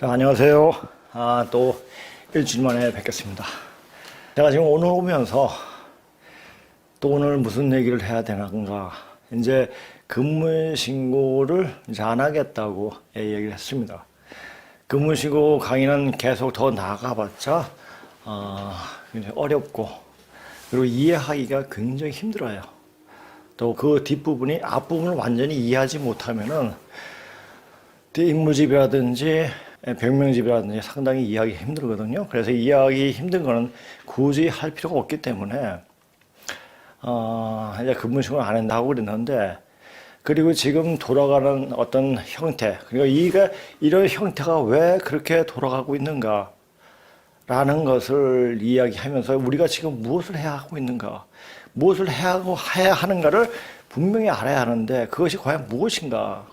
자, 안녕하세요. 또 일주일 만에 뵙겠습니다. 제가 지금 오늘 오면서 또 오늘 무슨 얘기를 해야 되는가. 이제 근무신고를 이제 안 하겠다고 얘기를 했습니다. 근무신고 강의는 계속 더 나아가봤자, 굉장히 어렵고, 그리고 이해하기가 굉장히 힘들어요. 또 그 뒷부분이 앞부분을 완전히 이해하지 못하면은, 인물집이라든지 병명집이라든지 상당히 이해하기 힘들거든요. 그래서 이해하기 힘든 거는 굳이 할 필요가 없기 때문에 이제 근무신고를 안 한다고 그랬는데, 그리고 지금 돌아가는 어떤 형태, 그리고 이런 형태가 왜 그렇게 돌아가고 있는가 라는 것을 이야기하면서 우리가 지금 무엇을 해야 하고 있는가, 무엇을 해야 하는가를 분명히 알아야 하는데, 그것이 과연 무엇인가.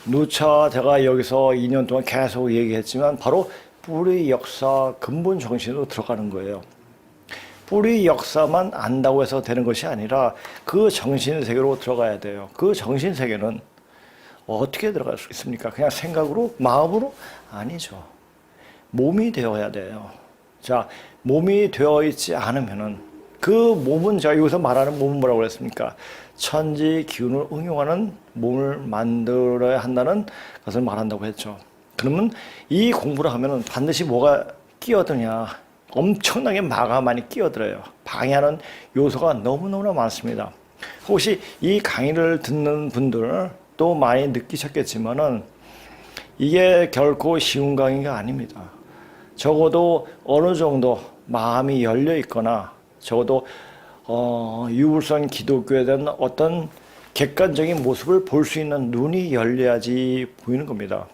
누차 제가 여기서 2년 동안 계속 얘기했지만 바로 뿌리 역사 근본 정신으로 들어가는 거예요. 뿌리 역사만 안다고 해서 되는 것이 아니라 그 정신 세계로 들어가야 돼요. 그 정신 세계는 어떻게 들어갈 수 있습니까? 그냥 생각으로, 마음으로? 아니죠. 몸이 되어야 돼요. 자, 몸이 되어 있지 않으면은 그 몸은, 제가 여기서 말하는 몸은 뭐라고 그랬습니까? 천지 기운을 응용하는 몸을 만들어야 한다는 것을 말한다고 했죠. 그러면 이 공부를 하면은 반드시 뭐가 끼어드냐? 엄청나게 마가 많이 끼어들어요. 방해하는 요소가 너무너무 많습니다. 혹시 이 강의를 듣는 분들 또 많이 느끼셨겠지만은 이게 결코 쉬운 강의가 아닙니다. 적어도 어느 정도 마음이 열려 있거나, 적어도 유불선 기독교에 대한 어떤 객관적인 모습을 볼 수 있는 눈이 열려야지 보이는 겁니다.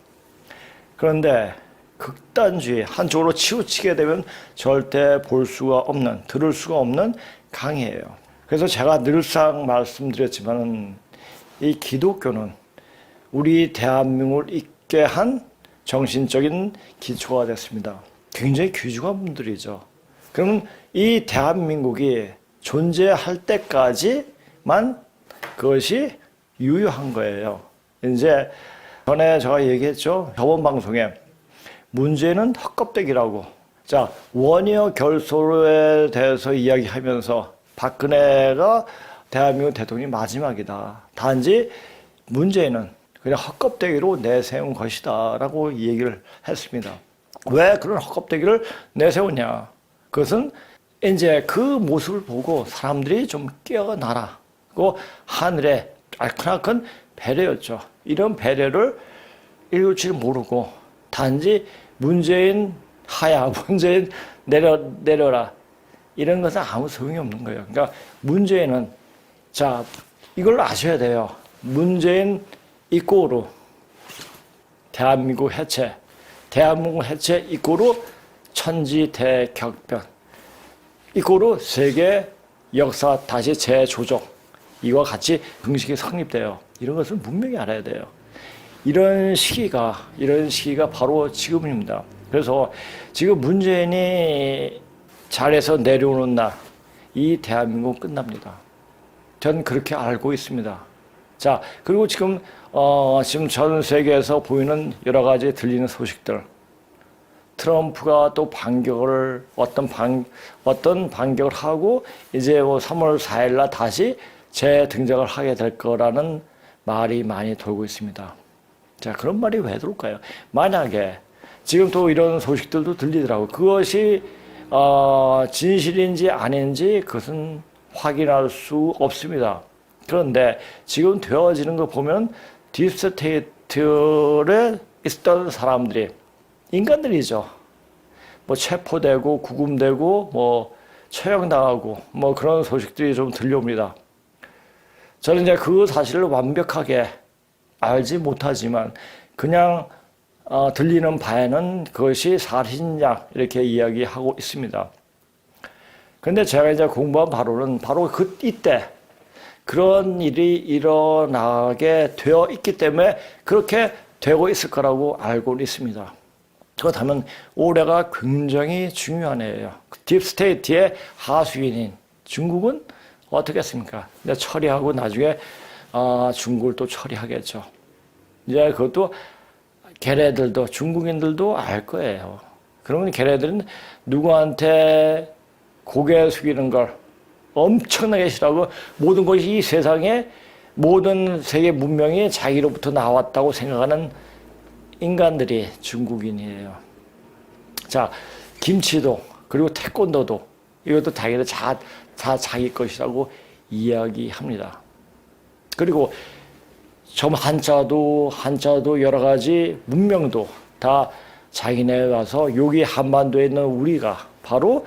그런데 극단주의, 한쪽으로 치우치게 되면 절대 볼 수가 없는, 들을 수가 없는 강의예요. 그래서 제가 늘상 말씀드렸지만 이 기독교는 우리 대한민국을 있게 한 정신적인 기초가 됐습니다. 굉장히 귀중한 분들이죠. 그러면 이 대한민국이 존재할 때까지만 그것이 유효한 거예요. 이제 전에 제가 얘기했죠. 저번 방송에 문제는 헛껍데기라고. 자, 원효 결소에 대해서 이야기하면서 박근혜가 대한민국 대통령이 마지막이다. 단지 문제는 그냥 헛껍데기로 내세운 것이다 라고 얘기를 했습니다. 왜 그런 헛껍데기를 내세우냐. 그것은 이제 그 모습을 보고 사람들이 좀 깨어나라. 그 하늘에 알크나큰 배려였죠. 이런 배려를 읽을 줄 모르고 단지 문재인 하야, 문재인 내려라. 이런 것은 아무 소용이 없는 거예요. 그러니까 문재인은, 자, 이걸 아셔야 돼요. 문재인 이꼬로 대한민국 해체, 대한민국 해체 이꼬로 천지대격변, 이꼬로 세계 역사 다시 재조정, 이와 같이 공식이 성립돼요. 이런 것을 분명히 알아야 돼요. 이런 시기가 바로 지금입니다. 그래서 지금 문재인이 잘해서 내려오는 날, 이 대한민국 끝납니다. 전 그렇게 알고 있습니다. 자, 그리고 지금 전 세계에서 보이는 여러 가지 들리는 소식들, 트럼프가 또 어떤 반격을 하고 이제 3월 4일 날 다시 재등장을 하게 될 거라는 말이 많이 돌고 있습니다. 자, 그런 말이 왜 돌까요? 만약에 지금 또 이런 소식들도 들리더라고요. 그것이 진실인지 아닌지 그것은 확인할 수 없습니다. 그런데 지금 되어지는 거 보면 딥스테이트에 있었던 사람들이 인간들이죠. 뭐 체포되고 구금되고 뭐 처형당하고 뭐 그런 소식들이 좀 들려옵니다. 저는 이제 그 사실을 완벽하게 알지 못하지만 그냥 들리는 바에는 그것이 사실이냐 이렇게 이야기하고 있습니다. 그런데 제가 이제 공부한 바로는 바로 이때 그런 일이 일어나게 되어 있기 때문에 그렇게 되고 있을 거라고 알고 있습니다. 그렇다면 올해가 굉장히 중요한 해예요. 딥스테이트의 하수인인 중국은 어떻게 했습니까? 이제 처리하고 나중에 중국을 또 처리하겠죠. 이제 그것도 걔네들도 중국인들도 알 거예요. 그러면 걔네들은 누구한테 고개 숙이는 걸 엄청나게 싫어하고 모든 것이 이 세상에 모든 세계 문명이 자기로부터 나왔다고 생각하는 인간들이 중국인이에요. 자, 김치도 그리고 태권도도 이것도 자기들 다 자기 것이라고 이야기합니다. 그리고 좀 한자도 여러 가지 문명도 다 자기네 와서 여기 한반도에 있는 우리가 바로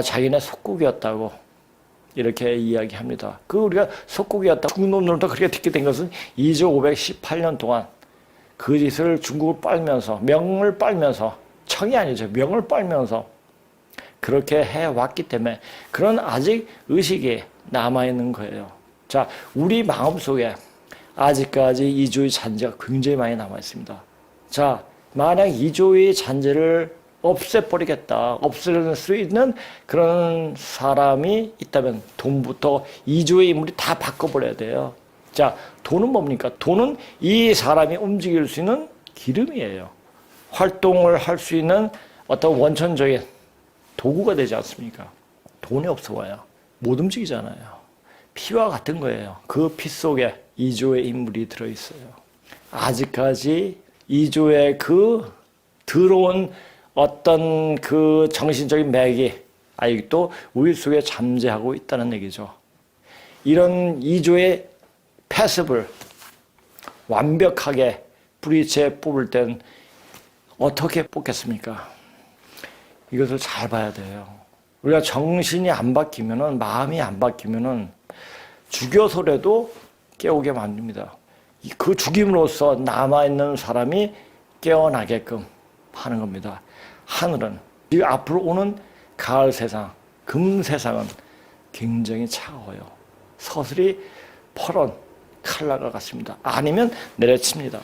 자기네 속국이었다고 이렇게 이야기합니다. 그 우리가 속국이었다. 중국 놈들부터 그렇게 듣게 된 것은 2518년 동안 그 짓을 중국을 빨면서 명을 빨면서 청이 아니죠. 명을 빨면서 그렇게 해왔기 때문에 그런 아직 의식이 남아있는 거예요. 자, 우리 마음속에 아직까지 이주의 잔재가 굉장히 많이 남아있습니다. 자, 만약 이주의 잔재를 없애버리겠다, 없앨 수 있는 그런 사람이 있다면 돈부터 이주의 인물이 다 바꿔버려야 돼요. 자, 돈은 뭡니까? 돈은 이 사람이 움직일 수 있는 기름이에요. 활동을 할 수 있는 어떤 원천적인 도구가 되지 않습니까? 돈이 없어 와요. 못 움직이잖아요. 피와 같은 거예요. 그 피 속에 이조의 인물이 들어있어요. 아직까지 이조의 그 들어온 어떤 그 정신적인 맥이 아직도 우리 속에 잠재하고 있다는 얘기죠. 이런 이조의 패습을 완벽하게 뿌리채 뽑을 땐 어떻게 뽑겠습니까? 이것을 잘 봐야 돼요. 우리가 정신이 안 바뀌면은, 마음이 안 바뀌면은 죽여서라도 깨우게 만듭니다. 그 죽임으로써 남아있는 사람이 깨어나게끔 하는 겁니다. 하늘은, 이 앞으로 오는 가을 세상, 금 세상은 굉장히 차가워요. 서슬이 퍼런 칼날과 같습니다. 아니면 내려칩니다.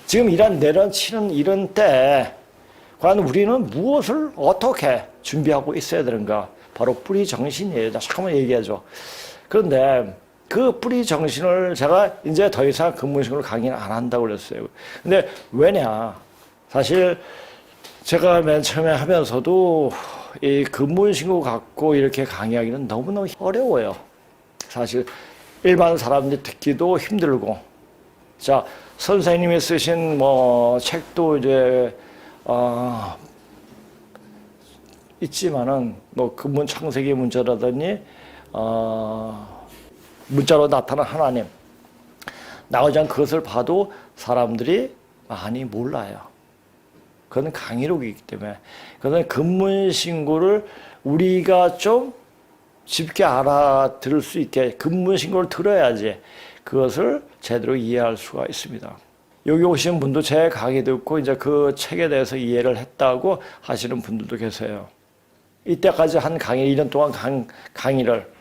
지금 이런 내려치는 이런 때 과연 우리는 무엇을 어떻게 준비하고 있어야 되는가? 바로 뿌리 정신이에요. 잠깐만 얘기하죠. 그런데 그 뿌리 정신을 제가 이제 더 이상 근무신고를 강의를 안 한다고 그랬어요. 근데 왜냐? 사실 제가 맨 처음에 하면서도 이 근무신고 갖고 이렇게 강의하기는 너무너무 어려워요. 사실 일반 사람들이 듣기도 힘들고. 자, 선생님이 쓰신 뭐 책도 이제 있지만은 뭐 근본 창세기 문자라더니 문자로 나타난 하나님 나오지 않은 그것을 봐도 사람들이 많이 몰라요. 그건 강의록이기 때문에 그건 근문신고를 우리가 좀 쉽게 알아들을 수 있게 근문신고를 들어야지 그것을 제대로 이해할 수가 있습니다. 여기 오신 분도 제 강의 듣고 이제 그 책에 대해서 이해를 했다고 하시는 분들도 계세요. 이때까지 한 강의, 2년 동안 강의를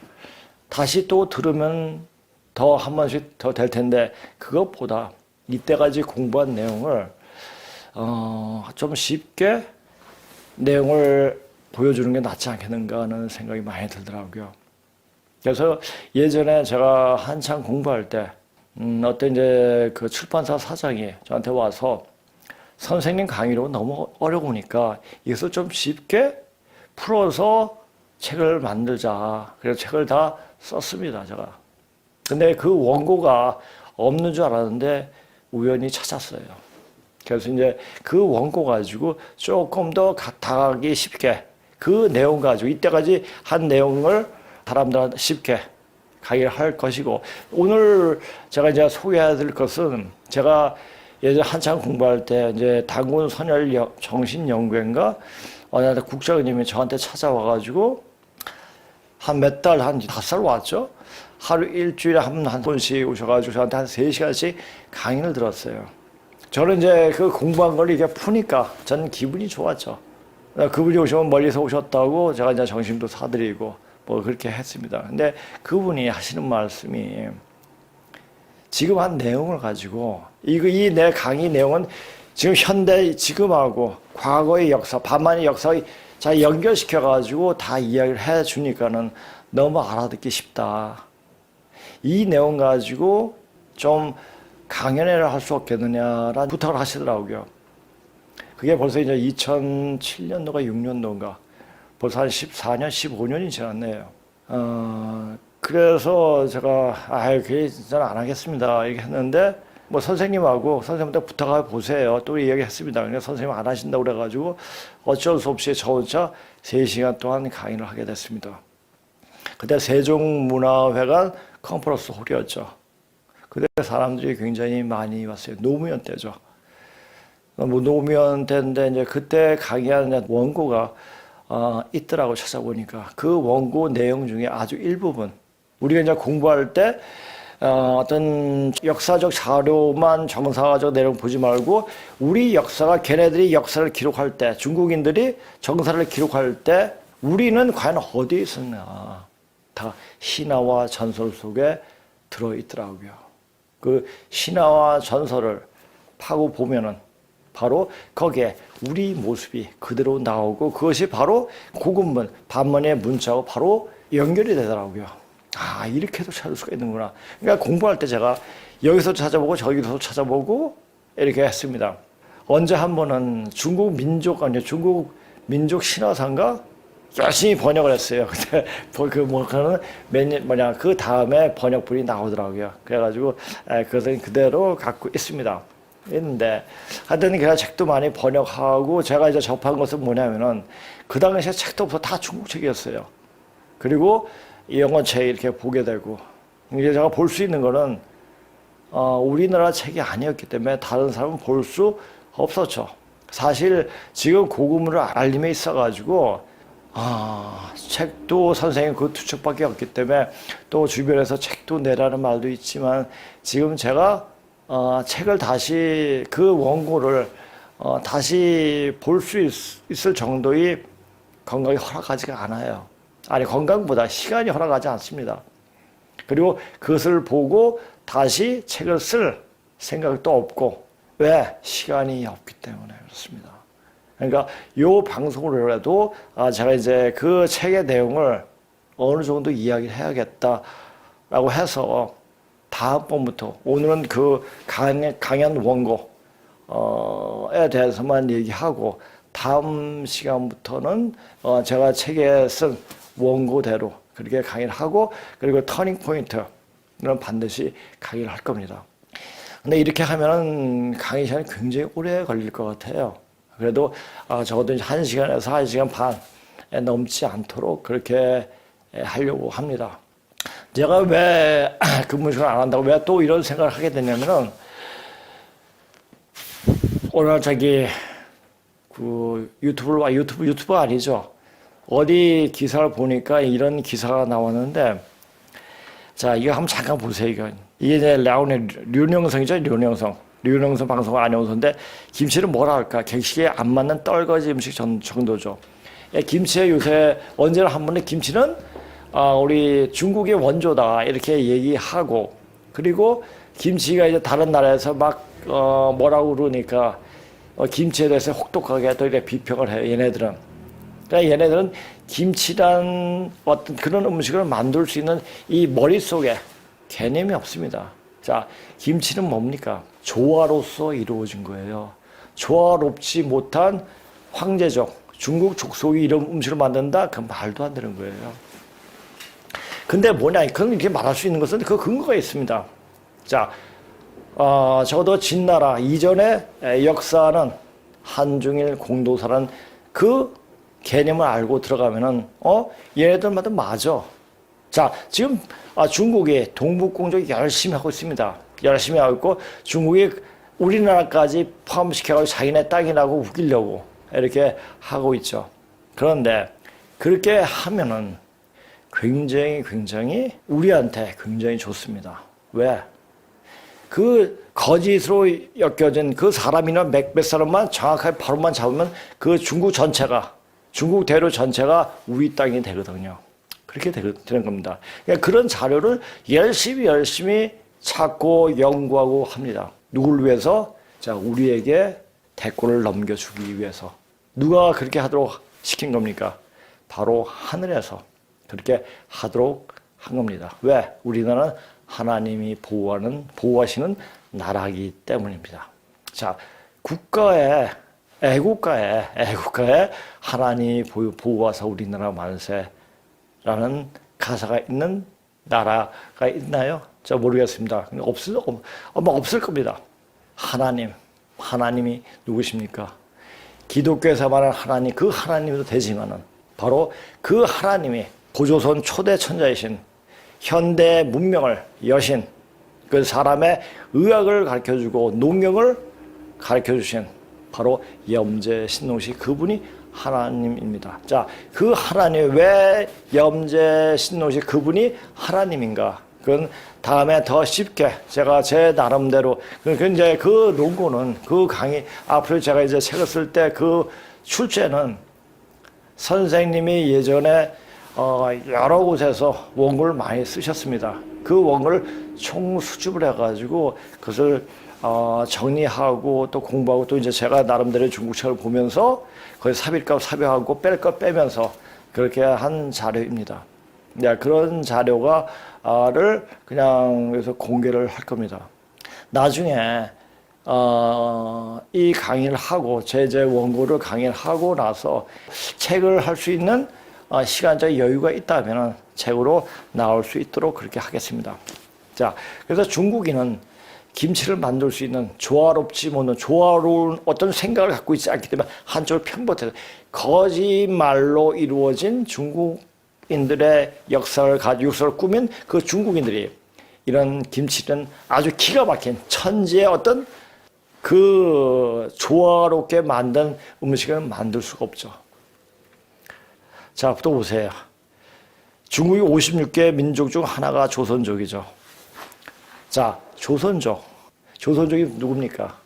다시 또 들으면 더 한 번씩 더 될 텐데 그것보다 이때까지 공부한 내용을 좀 쉽게 내용을 보여주는 게 낫지 않겠는가 하는 생각이 많이 들더라고요. 그래서 예전에 제가 한창 공부할 때 어떤 이제 그 출판사 사장이 저한테 와서 선생님 강의로 너무 어려우니까 이것을 좀 쉽게 풀어서 책을 만들자. 그래서 책을 다 썼습니다, 제가. 근데 그 원고가 없는 줄 알았는데 우연히 찾았어요. 그래서 이제 그 원고 가지고 조금 더 다가가기 쉽게 그 내용 가지고 이때까지 한 내용을 사람들한테 쉽게 강의를 할 것이고 오늘 제가 이제 소개해 드릴 것은 제가 예전에 한창 공부할 때 이제 단군 선열 정신연구회인가 어느 국장님이 저한테 찾아와가지고 한 몇 달, 한 5살 왔죠? 하루 일주일에 한 번씩 오셔가지고 저한테 한 3시간씩 강의를 들었어요. 저는 이제 그 공부한 걸 이렇게 푸니까 저는 기분이 좋았죠. 그분이 오시면 멀리서 오셨다고 제가 이제 점심도 사드리고 뭐 그렇게 했습니다. 근데 그분이 하시는 말씀이 지금 한 내용을 가지고 이 내 강의 내용은 지금 현대 지금하고 과거의 역사, 반만의 역사 잘 연결시켜 가지고 다 이야기를 해 주니까는 너무 알아듣기 쉽다. 이 내용 가지고 좀 강연회를 할 수 없겠느냐라는 부탁을 하시더라고요. 그게 벌써 이제 2007년도가 6년도인가 벌써 한 14년, 15년이 지났네요. 그래서 제가 그게 저는 안 하겠습니다 이렇게 했는데 뭐 선생님한테 부탁해 보세요 또 이야기했습니다. 근데 선생님 안 하신다고 그래가지고 어쩔 수 없이 저 혼자 3시간 동안 강의를 하게 됐습니다. 그때 세종문화회관 컨퍼런스 홀이었죠. 그때 사람들이 굉장히 많이 왔어요. 노무현 때죠. 뭐 노무현 때인데 이제 그때 강의한 원고가 있더라고 찾아보니까 그 원고 내용 중에 아주 일부분 우리가 이제 공부할 때 어떤 역사적 자료만 정사적 내용 보지 말고 우리 역사가 걔네들이 역사를 기록할 때 중국인들이 정사를 기록할 때 우리는 과연 어디에 있었나 다 신화와 전설 속에 들어있더라고요. 그 신화와 전설을 파고 보면은 바로 거기에 우리 모습이 그대로 나오고 그것이 바로 고급문, 반문의 문자하고 바로 연결이 되더라고요. 이렇게도 찾을 수가 있는구나. 그러니까 공부할 때 제가 여기서 찾아보고 저기서 찾아보고 이렇게 했습니다. 언제 한 번은 중국 민족 신화사인가 열심히 번역을 했어요. 근데 그 다음에 번역본이 나오더라고요. 그래가지고 그것은 그대로 갖고 있습니다. 있는데 하여튼 그냥 책도 많이 번역하고 제가 이제 접한 것은 뭐냐면은 그 당시에 책도 없어 다 중국 책이었어요. 그리고 영어책 이렇게 보게 되고 이제 제가 볼 수 있는 거는 우리나라 책이 아니었기 때문에 다른 사람은 볼 수 없었죠. 사실 지금 고구문을 알림에 있어가지고 책도 선생님 그 두 책밖에 없기 때문에 또 주변에서 책도 내라는 말도 있지만 지금 제가 책을 다시 그 원고를 다시 볼 수 있을 정도의 건강이 허락하지가 않아요. 아니 건강보다 시간이 허락하지 않습니다. 그리고 그것을 보고 다시 책을 쓸 생각도 없고 왜? 시간이 없기 때문에 그렇습니다. 그러니까 요 방송을 해도 제가 이제 그 책의 내용을 어느 정도 이야기를 해야겠다라고 해서 다음번부터 오늘은 그 강연 원고에 대해서만 얘기하고 다음 시간부터는 제가 책에 쓴 원고대로 그렇게 강의를 하고 그리고 터닝 포인트는 반드시 강의를 할 겁니다. 근데 이렇게 하면은 강의 시간이 굉장히 오래 걸릴 것 같아요. 그래도 적어도 1시간에서 1시간 반 넘지 않도록 그렇게 하려고 합니다. 제가 왜 근무 시간 안 한다고 왜 또 이런 생각을 하게 됐냐면은 오늘 그 유튜브 아니죠. 어디 기사를 보니까 이런 기사가 나왔는데 자 이거 한번 잠깐 보세요. 이게 이제 류영성이죠. 류영성 방송 아나운서인데 김치는 뭐라 할까? 객식에 안 맞는 떨거지 음식 정도죠. 김치에 요새 언제나 한 번에 김치는 우리 중국의 원조다 이렇게 얘기하고 그리고 김치가 이제 다른 나라에서 막 뭐라고 그러니까 김치에 대해서 혹독하게 또 이렇게 비평을 해요. 얘네들은. 그러니까 얘네들은 김치란 어떤 그런 음식을 만들 수 있는 이 머릿속에 개념이 없습니다. 자, 김치는 뭡니까? 조화로서 이루어진 거예요. 조화롭지 못한 황제족, 중국 족속이 이런 음식을 만든다? 그건 말도 안 되는 거예요. 근데 뭐냐, 그건 이렇게 말할 수 있는 것은 그 근거가 있습니다. 자, 적어도 진나라 이전의 역사는 한중일 공도사라는 그 개념을 알고 들어가면은, 얘네들마다 맞아. 자, 지금 중국이 동북공정 열심히 하고 있습니다. 열심히 하고 있고, 중국이 우리나라까지 포함시켜가지고 자기네 땅이라고 우기려고 이렇게 하고 있죠. 그런데 그렇게 하면은 굉장히 우리한테 굉장히 좋습니다. 왜? 그 거짓으로 엮여진 그 사람이나 몇몇 사람만 정확하게 바로만 잡으면 그 중국 대륙 전체가 우리 땅이 되거든요. 그렇게 되는 겁니다. 그러니까 그런 자료를 열심히 찾고 연구하고 합니다. 누굴 위해서? 자, 우리에게 대권을 넘겨주기 위해서. 누가 그렇게 하도록 시킨 겁니까? 바로 하늘에서 그렇게 하도록 한 겁니다. 왜? 우리나라는 하나님이 보호하시는 나라이기 때문입니다. 자, 애국가에 하나님 보호하사 우리나라 만세라는 가사가 있는 나라가 있나요? 저 모르겠습니다. 아마 없을 겁니다. 하나님이 누구십니까? 기독교에서 말하는 하나님, 그 하나님도 되지만은 바로 그 하나님이 고조선 초대 천자이신 현대 문명을 여신, 그 사람의 의학을 가르쳐주고 농경을 가르쳐주신 바로 염제 신농시 그분이 하나님입니다. 자, 그 하나님, 왜 염제 신농시 그분이 하나님인가? 그건 다음에 더 쉽게 제가 제 나름대로 이제 그 논고는 그 강의 앞으로 제가 이제 책을 쓸 때 그 출제는 선생님이 예전에 여러 곳에서 원고를 많이 쓰셨습니다. 그 원고를 총수집을 해가지고 그것을 정리하고 또 공부하고 또 이제 제가 나름대로 중국책을 보면서 거기 삽입값 삽입하고 뺄 것 빼면서 그렇게 한 자료입니다. 네, 그런 자료를 그냥 그래서 공개를 할 겁니다. 나중에 이 강의를 하고 제 원고를 강의를 하고 나서 책을 할 수 있는 시간적 여유가 있다면 책으로 나올 수 있도록 그렇게 하겠습니다. 자, 그래서 중국인은 김치를 만들 수 있는 조화롭지 못한 조화로운 어떤 생각을 갖고 있지 않기 때문에 한쪽을 편법해서 거짓말로 이루어진 중국인들의 역사를 꾸민 그 중국인들이 이런 김치는 아주 기가 막힌 천지의 어떤 그 조화롭게 만든 음식을 만들 수가 없죠. 자, 또 보세요. 중국이 56개 민족 중 하나가 조선족이죠. 자, 조선족이 누굽니까?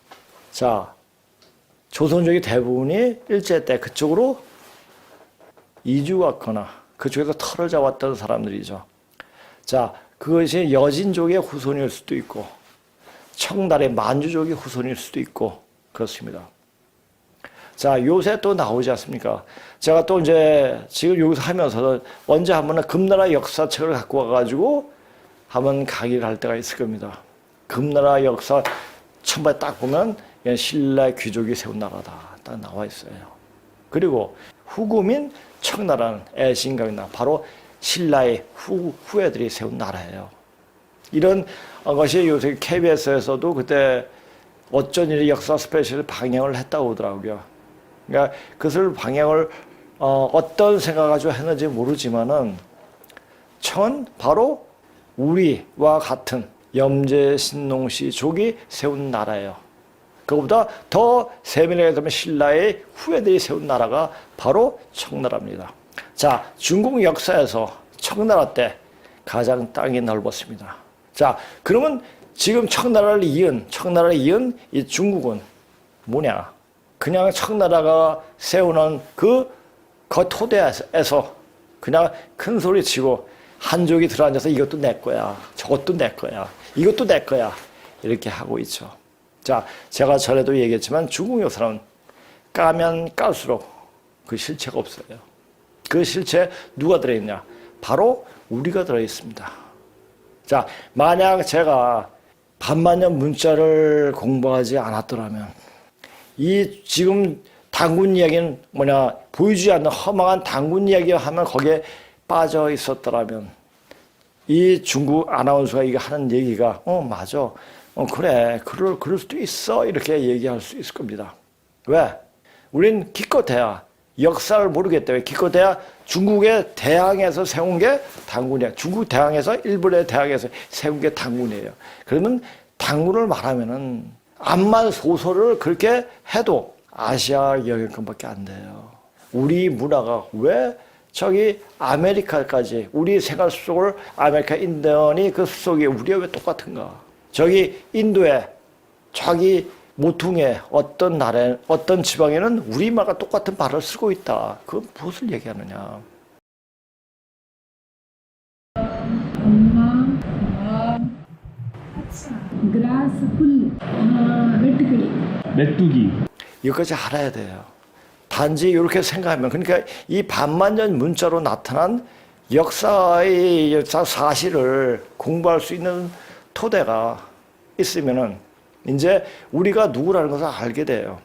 자, 조선족이 대부분이 일제 때 그쪽으로 이주 갔거나 그쪽에서 털을 잡았던 사람들이죠. 자, 그것이 여진족의 후손일 수도 있고 청나라의 만주족의 후손일 수도 있고 그렇습니다. 자, 요새 또 나오지 않습니까? 제가 또 이제 지금 여기서 하면서 언제 한번 금나라 역사책을 갖고 와가지고 한번 강의를 할 때가 있을 겁니다. 금나라 역사 처음에 딱 보면 신라 귀족이 세운 나라다 딱 나와 있어요. 그리고 후금인 청나라는 애신강나 바로 신라의 후예들이 세운 나라예요. 이런 것이 요새 KBS에서도 그때 어쩐 일이 역사 스페셜 방영을 했다고 하더라고요. 그러니까 그것을 방영을 어떤 생각 가지고 했는지 모르지만은 청은 바로 우리와 같은 염제신농시 족이 세운 나라예요. 그것보다 더 세밀하게 보면 신라의 후예들이 세운 나라가 바로 청나라입니다. 자, 중국 역사에서 청나라 때 가장 땅이 넓었습니다. 자, 그러면 지금 청나라를 이은 이 중국은 뭐냐? 그냥 청나라가 세우는 그 토대에서 그냥 큰 소리 치고 한족이 들어앉아서 이것도 내 거야, 저것도 내 거야, 이것도 내 거야 이렇게 하고 있죠. 자, 제가 전에도 얘기했지만 중국 역사는 까면 깔수록 그 실체가 없어요. 그 실체 누가 들어있냐? 바로 우리가 들어있습니다. 자, 만약 제가 반만년 문자를 공부하지 않았더라면 이 지금 단군 이야기는 뭐냐, 보여주지 않는 허망한 단군 이야기 하면 거기에 빠져 있었더라면 이 중국 아나운서가 이거 하는 얘기가 맞아, 그래, 그럴 수도 있어 이렇게 얘기할 수 있을 겁니다. 왜? 우린 기껏해야 역사를 모르기 때문에 기껏해야 중국의 대항에서 세운 게 단군이야. 중국 대항에서 일본의 대항에서 세운 게 단군이에요. 그러면 단군을 말하면은 암만 소설을 그렇게 해도 아시아 영역권밖에 안 돼요. 우리 문화가 왜 저기 아메리카까지 우리 생활 숲속을 아메리카 인디언이 그 숲속이 우리가 왜 똑같은가? 저기 인도에 저기 모퉁에 어떤 나라에 어떤 지방에는 우리말과 똑같은 말을 쓰고 있다. 그건 무엇을 얘기하느냐? 메뚜기. 이것까지 알아야 돼요. 단지 이렇게 생각하면, 그러니까 이 반만년 문자로 나타난 역사 사실을 공부할 수 있는 토대가 있으면은 이제 우리가 누구라는 것을 알게 돼요.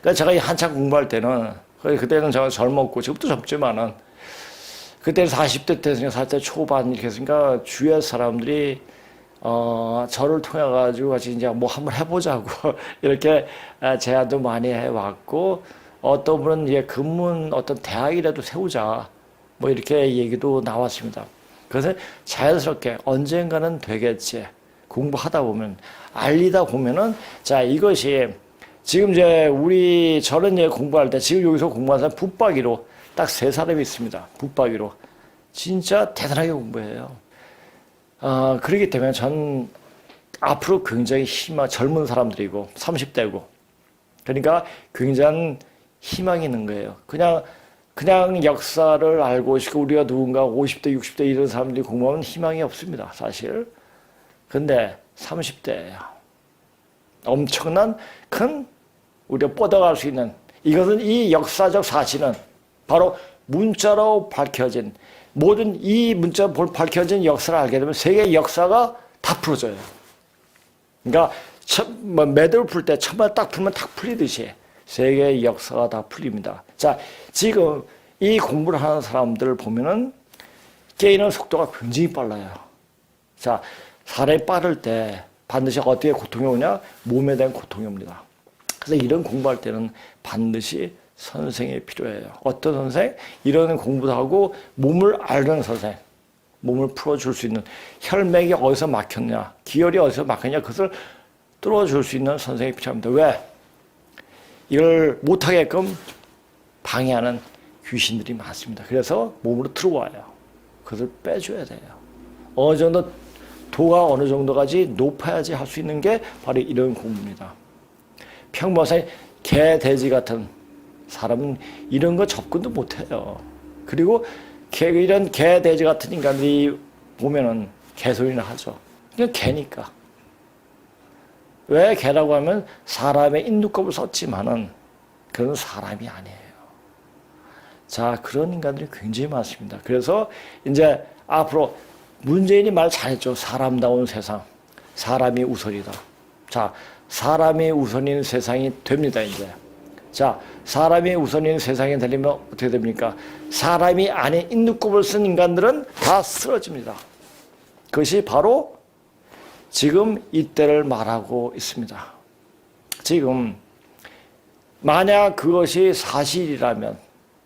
그러니까 제가 한창 공부할 때는, 그때는 제가 젊었고, 지금도 젊지만은, 그때는 40대 때니까 40대 초반 이렇게 했으니까 주위의 사람들이 저를 통해 가지고 같이 이제 뭐 한번 해보자고 이렇게 제안도 많이 해왔고, 어떤 분은 이제 근문 어떤 대학이라도 세우자 뭐 이렇게 얘기도 나왔습니다. 그래서 자연스럽게 언젠가는 되겠지. 공부하다 보면 알리다 보면은 자 이것이 지금 이제 저는 이제 공부할 때 지금 여기서 공부하는 사람 붙박이로 딱 3사람이 있습니다. 붙박이로 진짜 대단하게 공부해요. 그렇기 때문에 전 앞으로 굉장히 젊은 사람들이고 30대고 그러니까 굉장한 희망이 있는 거예요. 그냥 역사를 알고 싶고 우리가 누군가 50대, 60대 이런 사람들이 공부하면 희망이 없습니다. 사실. 근데 30대예요. 엄청난 큰 우리가 뻗어갈 수 있는 이것은 이 역사적 사실은 바로 문자로 밝혀진 모든 이 문자로 밝혀진 역사를 알게 되면 세계의 역사가 다 풀어져요. 그러니까 매듭을 풀 때 처음에 딱 풀면 딱 풀리듯이 세계의 역사가 다 풀립니다. 자, 지금 이 공부를 하는 사람들을 보면은 깨이는 속도가 굉장히 빨라요. 자, 사람이 빠를 때 반드시 어떻게 고통이 오냐? 몸에 대한 고통이 옵니다. 그래서 이런 공부할 때는 반드시 선생이 필요해요. 어떤 선생? 이런 공부도 하고 몸을 아는 선생. 몸을 풀어줄 수 있는 혈맥이 어디서 막혔냐? 기혈이 어디서 막혔냐? 그것을 뚫어줄 수 있는 선생이 필요합니다. 왜? 이걸 못하게끔 방해하는 귀신들이 많습니다. 그래서 몸으로 들어와요. 그것을 빼줘야 돼요. 어느 정도 도가 어느 정도까지 높아야지 할 수 있는 게 바로 이런 공부입니다. 평범하게 개, 돼지 같은 사람은 이런 거 접근도 못해요. 그리고 이런 개, 돼지 같은 인간들이 보면은 개소리나 하죠. 그냥 개니까. 왜 개라고 하면 사람의 인두껍을 썼지만은 그건 사람이 아니에요. 자, 그런 인간들이 굉장히 많습니다. 그래서 이제 앞으로 문재인이 말 잘했죠. 사람다운 세상. 사람이 우선이다. 자, 사람이 우선인 세상이 됩니다, 이제. 자, 사람이 우선인 세상이 되려면 어떻게 됩니까? 사람이 아닌 인두껍을 쓴 인간들은 다 쓰러집니다. 그것이 바로 지금 이때를 말하고 있습니다. 지금 만약 그것이 사실이라면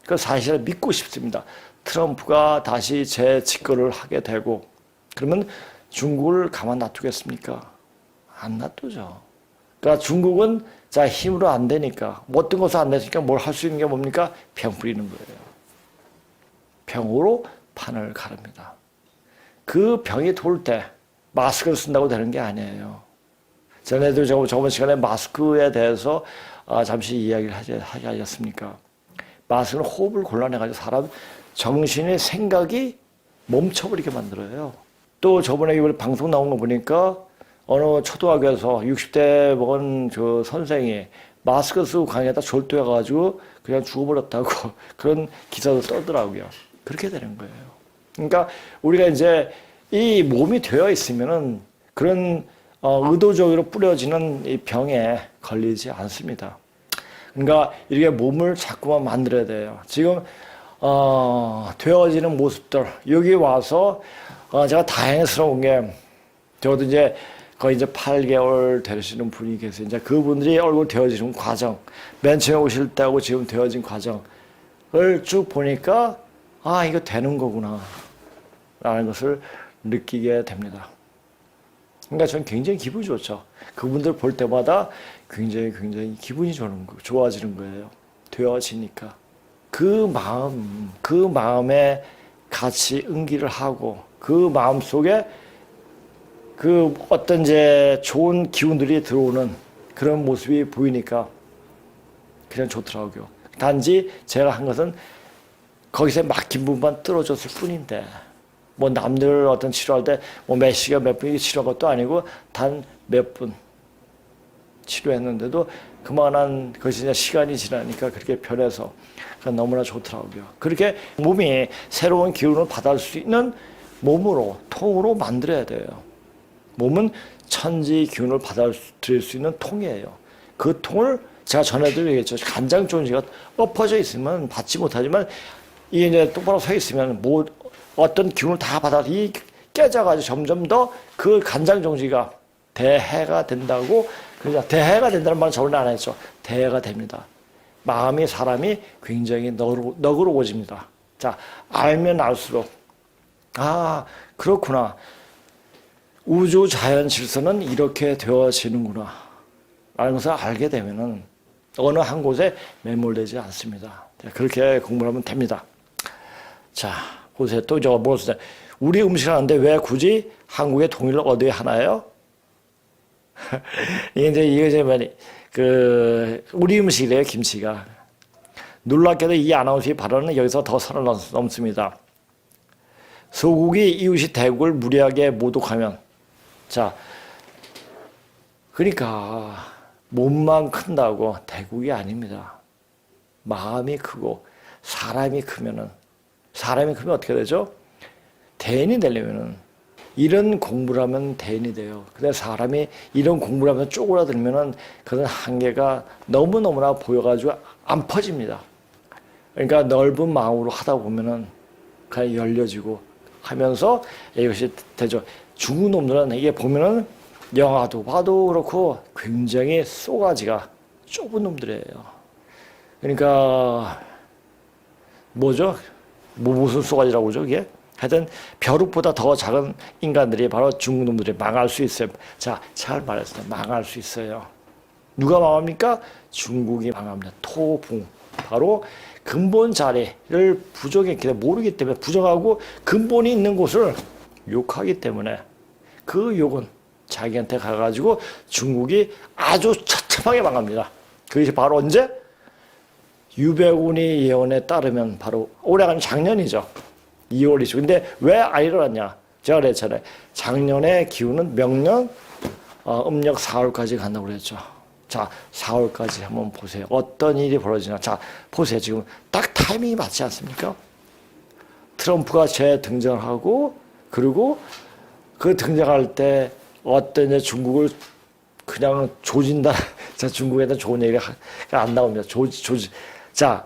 그 사실을 믿고 싶습니다. 트럼프가 다시 재집권을 하게 되고 그러면 중국을 가만 놔두겠습니까? 안 놔두죠. 그러니까 중국은 자 힘으로 안 되니까 어떤 것을 안 되니까 뭘 할 수 있는 게 뭡니까? 병 뿌리는 거예요. 병으로 판을 가릅니다. 그 병이 돌 때 마스크를 쓴다고 되는 게 아니에요. 전에도 저번 시간에 마스크에 대해서 잠시 이야기를 하지 않았습니까? 마스크는 호흡을 곤란해가지고 사람 정신의 생각이 멈춰버리게 만들어요. 또 저번에 이번에 방송 나온 거 보니까 어느 초등학교에서 60대 먹은 그 선생이 마스크 쓰고 강의에다 졸도해가지고 그냥 죽어버렸다고 그런 기사도 떠더라고요. 그렇게 되는 거예요. 그러니까 우리가 이제 이 몸이 되어 있으면은 그런 의도적으로 뿌려지는 이 병에 걸리지 않습니다. 그러니까 이렇게 몸을 자꾸만 만들어야 돼요. 지금 되어지는 모습들 여기 와서 제가 다행스러운 게 저도 이제 거의 이제 8개월 되시는 분이 계세요. 이제 그분들이 얼굴 되어지는 과정, 맨 처음에 오실 때하고 지금 되어진 과정을 쭉 보니까 아 이거 되는 거구나 라는 것을 느끼게 됩니다. 그러니까 저는 굉장히 기분이 좋죠. 그분들 볼 때마다 굉장히 기분이 좋아지는 거예요. 되어지니까. 그 마음에 같이 응기를 하고 그 마음 속에 그 어떤 이제 좋은 기운들이 들어오는 그런 모습이 보이니까 그냥 좋더라고요. 단지 제가 한 것은 거기서 막힌 부분만 뚫어줬을 뿐인데 뭐 남들 어떤 치료할 때 뭐 몇 시간 몇 분 치료한 것도 아니고 단 몇 분 치료했는데도 그만한 것이 이제 시간이 지나니까 그렇게 변해서 너무나 좋더라고요. 그렇게 몸이 새로운 기운을 받을 수 있는 몸으로 통으로 만들어야 돼요. 몸은 천지 기운을 받아들일 수 있는 통이에요. 그 통을 제가 전에도 얘기했죠. 간장 종지가 엎어져 있으면 받지 못하지만 이게 이제 똑바로 서 있으면 뭐 어떤 기운을 다 받아 이 깨져가지고 점점 더 그 간장 종지가 대해가 된다고. 그러니까 대해가 된다는 말은 저번에 안 했죠. 대해가 됩니다. 마음이 사람이 굉장히 너그러워집니다. 자, 알면 알수록 아 그렇구나. 우주 자연 질서는 이렇게 되어지는구나 라는 것을 알게 되면은 어느 한 곳에 매몰되지 않습니다. 그렇게 공부를 하면 됩니다. 자, 보세요. 또 저거 뭐였어요? 우리 음식을 하는데 왜 굳이 한국의 통일을 얻어야 하나요? 이게 이제 우리 음식이래요, 김치가. 놀랍게도 이 아나운서의 발언은 여기서 더 선을 넘습니다. 소국이 이웃이 대국을 무리하게 모독하면, 자, 그러니까 몸만 큰다고 대국이 아닙니다. 마음이 크고 사람이 크면 어떻게 되죠? 대인이 되려면은 이런 공부를 하면 대인이 돼요. 근데 사람이 이런 공부를 하면서 쪼그라들면은 그런 한계가 너무너무나 보여가지고 안 퍼집니다. 그러니까 넓은 마음으로 하다 보면은 그냥 열려지고 하면서 이것이 되죠. 중국 놈들은 이게 보면은 영화도 봐도 그렇고 굉장히 쏘가지가 좁은 놈들이에요. 그러니까 뭐죠? 무슨 쏘가지라고 그러죠, 이게? 하여튼 벼룩보다 더 작은 인간들이 바로 중국 놈들이 망할 수 있어요. 자, 잘 말했어요. 망할 수 있어요. 누가 망합니까? 중국이 망합니다. 토붕. 바로 근본 자리를 부정했기 때문에 모르기 때문에 부정하고 근본이 있는 곳을 욕하기 때문에 그 욕은 자기한테 가가지고 중국이 아주 처참하게 망합니다. 그것이 바로 언제? 유배군이 예언에 따르면 바로 올해가 작년이죠. 2월이죠. 근데 왜 안 일어났냐? 제가 그랬잖아요. 작년의 기후는 명년 음력 4월까지 간다고 그랬죠. 자, 4월까지 한번 보세요. 어떤 일이 벌어지나. 자, 보세요. 지금 딱 타이밍이 맞지 않습니까? 트럼프가 재등장을 하고, 그리고 그 등장할 때 어떤 이제 중국을 그냥 조진다. 자, 중국에는 좋은 얘기가 안 나옵니다. 자,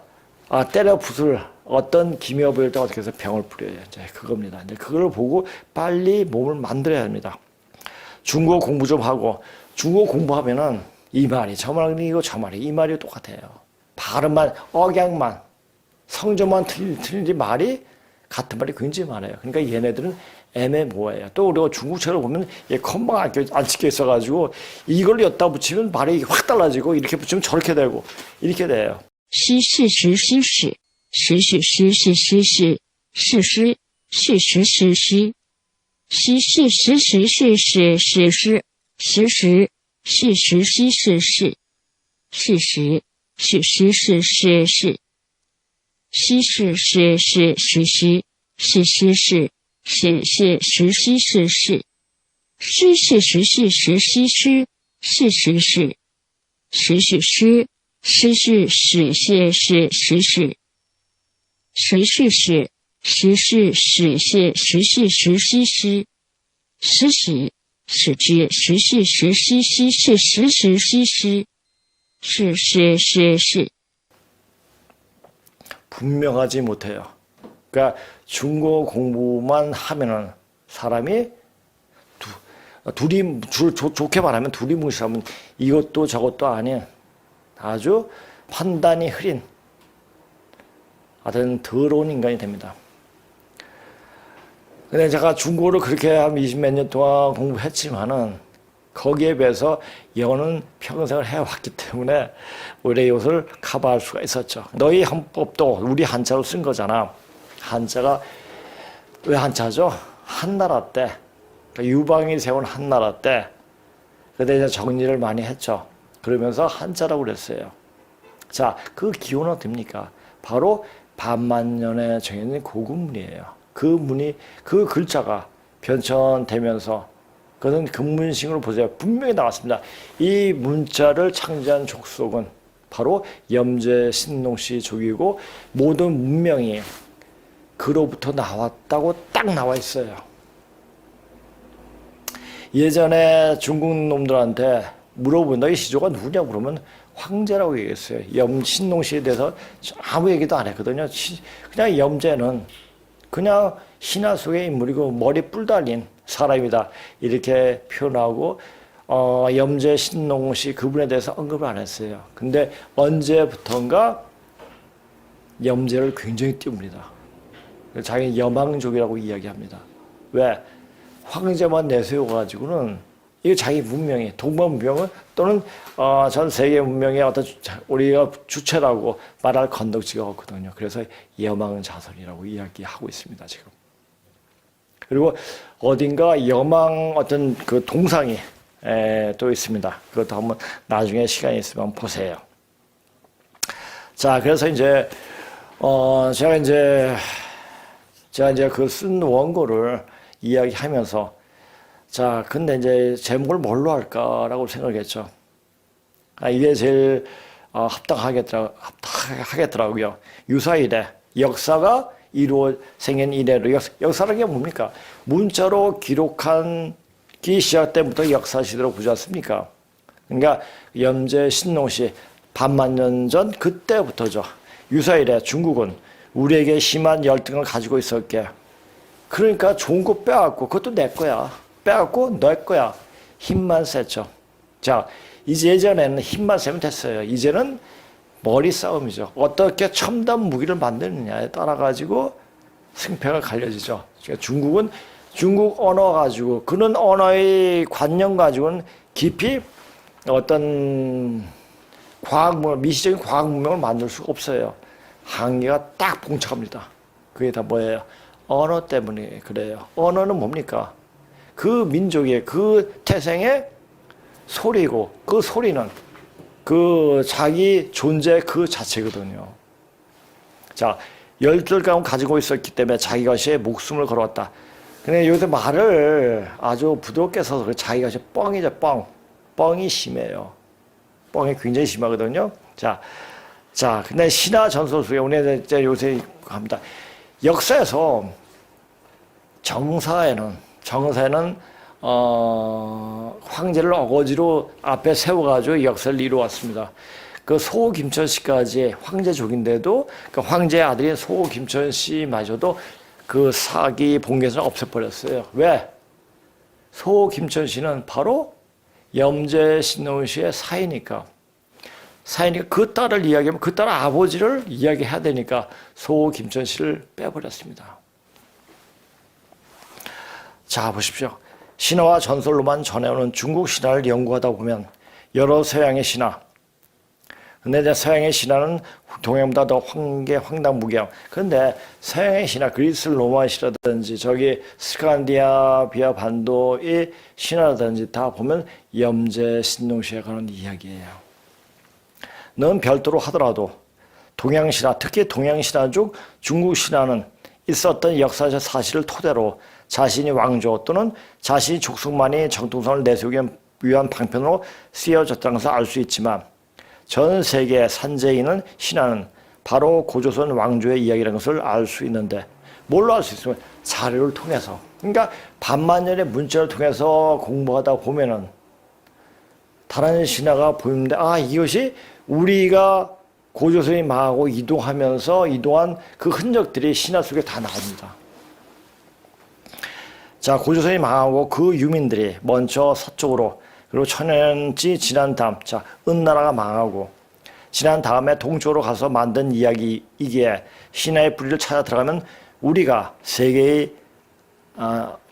때려 부술 어떤 기미어 보일 때 어떻게 해서 병을 부려요. 이제 그겁니다. 이제 그걸 보고 빨리 몸을 만들어야 합니다. 중국어 공부 좀 하고, 중국어 공부하면은 이 말이 저 말이고 저 말이 이 말이 똑같아요. 발음만, 억양만, 성조만 틀린지 말이 같은 말이 굉장히 많아요. 그러니까 얘네들은 애매모호해요. 또 우리가 중국처럼 보면 컴마가 안 찍혀 있어가지고 이걸 엿다 붙이면 말이 확 달라지고 이렇게 붙이면 저렇게 되고 이렇게 돼요. 是事实是事，实是实是实是，事实事实实实，是事实实是是事实，实实事实是是事，事实事实是是事，是是是是实实，是是是是是实实是事，是是实是实实是是实是，实是是。实是实是是实是，实是是实是实是实是实是实，实是实之实是实是实是实实实实，是是是是。 분명하지 못해요. 그러니까 중국어 공부만 하면은 사람이 좋게 말하면 둘이 뭉치면 이것도 저것도 아닌 아주 판단이 흐린 하여튼 더러운 인간이 됩니다. 근데 제가 중국어를 그렇게 한 20몇 년 동안 공부했지만은 거기에 비해서 영어는 평생을 해왔기 때문에 오히려 이것을 커버할 수가 있었죠. 너희 헌법도 우리 한자로 쓴 거잖아. 한자가 왜 한자죠? 한나라 때 그러니까 유방이 세운 한나라 때 그때 이제 정리를 많이 했죠. 그러면서 한자라고 그랬어요. 자, 그 기호는 어떻습니까? 바로 반만년에 정해진 고급문이에요. 그 문이, 그 글자가 변천되면서 그것은 금문식으로 보세요. 분명히 나왔습니다. 이 문자를 창제한 족속은 바로 염제 신농씨 족이고 모든 문명이 그로부터 나왔다고 딱 나와 있어요. 예전에 중국 놈들한테 물어보면 너희 시조가 누구냐 그러면 황제라고 얘기했어요. 신농시에 대해서 아무 얘기도 안 했거든요. 그냥 염제는 그냥 신화 속의 인물이고 머리 뿔 달린 사람이다 이렇게 표현하고 염제 신농시 그분에 대해서 언급을 안 했어요. 근데 언제부턴가 염제를 굉장히 띄웁니다. 자기는 여망족이라고 이야기합니다. 왜? 황제만 내세워가지고는 이게 자기 문명이 동방 문명은 또는 전 세계 문명의 어떤 우리가 주체라고 말할 건덕지가 없거든요. 그래서 여망자손이라고 이야기하고 있습니다 지금. 그리고 어딘가 여망 어떤 그 동상이 또 있습니다. 그것도 한번 나중에 시간이 있으면 보세요. 자, 그래서 이제 제가 이제 그 쓴 원고를 이야기하면서 자, 근데 이제 제목을 뭘로 할까라고 생각했죠. 이게 제일 합당하겠더라고요. 유사이래. 역사가 생긴 이래로 역사라는 게 뭡니까? 문자로 기록한 기 시작 때부터 역사 시대로 보지 않습니까? 그러니까 염제 신농시 반만년 전 그때부터죠. 유사이래. 중국은 우리에게 심한 열등을 가지고 있었게. 그러니까 좋은 거 빼앗고 그것도 내 거야. 빼앗고 내 거야. 힘만 셌죠. 자, 이제 예전에는 힘만 세면 됐어요. 이제는 머리 싸움이죠. 어떻게 첨단 무기를 만드느냐에 따라 가지고 승패가 갈려지죠. 그러니까 중국은 중국 언어 가지고 그런 언어의 관념 가지고는 깊이 어떤 미시적인 과학 문명을 만들 수가 없어요. 한계가 딱 봉착합니다. 그게 다 뭐예요? 언어 때문에 그래요. 언어는 뭡니까? 그 민족의 그 태생의 소리고 그 소리는 그 자기 존재 그 자체거든요. 자, 열둘감을 가지고 있었기 때문에 자기 것이 목숨을 걸었다. 근데 여기서 말을 아주 부드럽게 써서 자기 것이 뻥이죠, 뻥. 뻥이 심해요. 뻥이 굉장히 심하거든요. 자, 근데 신화 전설 속에 오늘 이제 요새 합니다. 역사에서 정사에는 황제를 어거지로 앞에 세워가지고 역사를 이루었습니다. 그 소김천씨까지 황제족인데도 그 황제의 아들인 소김천씨마저도 그 사기 봉계선을 없애버렸어요. 왜? 소김천씨는 바로 염제 신농시의 사이니까 그 딸을 이야기하면 그 딸 아버지를 이야기해야 되니까 소김천씨를 빼버렸습니다. 자, 보십시오. 신화와 전설로만 전해오는 중국 신화를 연구하다 보면 여러 서양의 신화, 근데 이제 서양의 신화는 동양보다 더 황당무계한. 그런데 서양의 신화, 그리스 로마 신화라든지 저기 스칸디나비아 반도의 신화라든지 다 보면 염제 신농시에 관한 이야기예요. 는 별도로 하더라도 동양 신화, 특히 동양 신화 중 중국 신화는 있었던 역사적 사실을 토대로 자신이 왕조 또는 자신이 족속만이 정통성을 내세우기 위한 방편으로 쓰여졌다는 것을 알 수 있지만 전 세계 산재인은 신화는 바로 고조선 왕조의 이야기라는 것을 알 수 있는데 뭘로 알 수 있으면 자료를 통해서 그러니까 반만년의 문자를 통해서 공부하다 보면은 다른 신화가 보이는데 이것이 우리가 고조선이 망하고 이동한 그 흔적들이 신화 속에 다 나옵니다. 자, 고조선이 망하고 그 유민들이 먼저 서쪽으로 그리고 천년지 지난 다음, 은나라가 망하고 지난 다음에 동쪽으로 가서 만든 이야기이기에 신화의 뿌리를 찾아 들어가면 우리가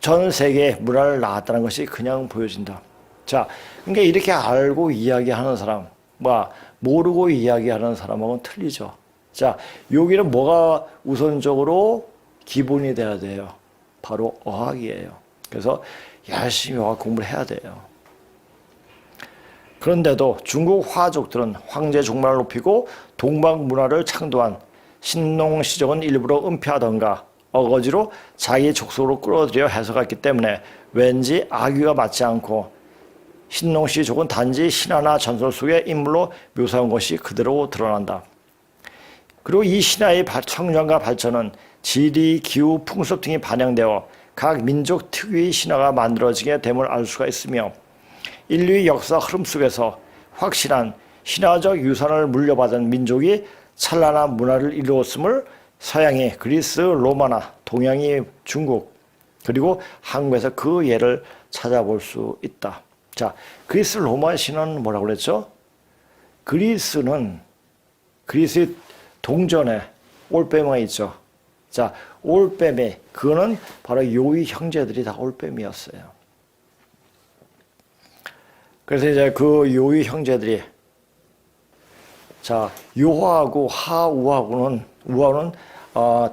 전 세계의 문화를 낳았다는 것이 그냥 보여진다. 자, 그러니까 이렇게 알고 이야기하는 사람, 모르고 이야기하는 사람하고는 틀리죠. 자, 여기는 뭐가 우선적으로 기본이 돼야 돼요? 바로 어학이에요. 그래서 열심히 어학 공부를 해야 돼요. 그런데도 중국 화족들은 황제 종말을 높이고 동방 문화를 창조한 신농시족은 일부러 은폐하던가 어거지로 자기 족속으로 끌어들여 해석했기 때문에 왠지 악의가 맞지 않고 신농시족은 단지 신화나 전설 속의 인물로 묘사한 것이 그대로 드러난다. 그리고 이 신화의 성장과 발전은 지리, 기후, 풍습 등이 반영되어 각 민족 특유의 신화가 만들어지게 됨을 알 수가 있으며 인류의 역사 흐름 속에서 확실한 신화적 유산을 물려받은 민족이 찬란한 문화를 이루었음을 서양의 그리스, 로마나 동양의 중국 그리고 한국에서 그 예를 찾아볼 수 있다. 자, 그리스 로마 신화는 뭐라고 그랬죠? 그리스의 동전에 올빼미가 있죠. 자, 올빼미, 그거는 바로 요의 형제들이 다 올빼미였어요. 그래서 이제 그 요의 형제들이, 자, 요하고 하우하고는, 우하고는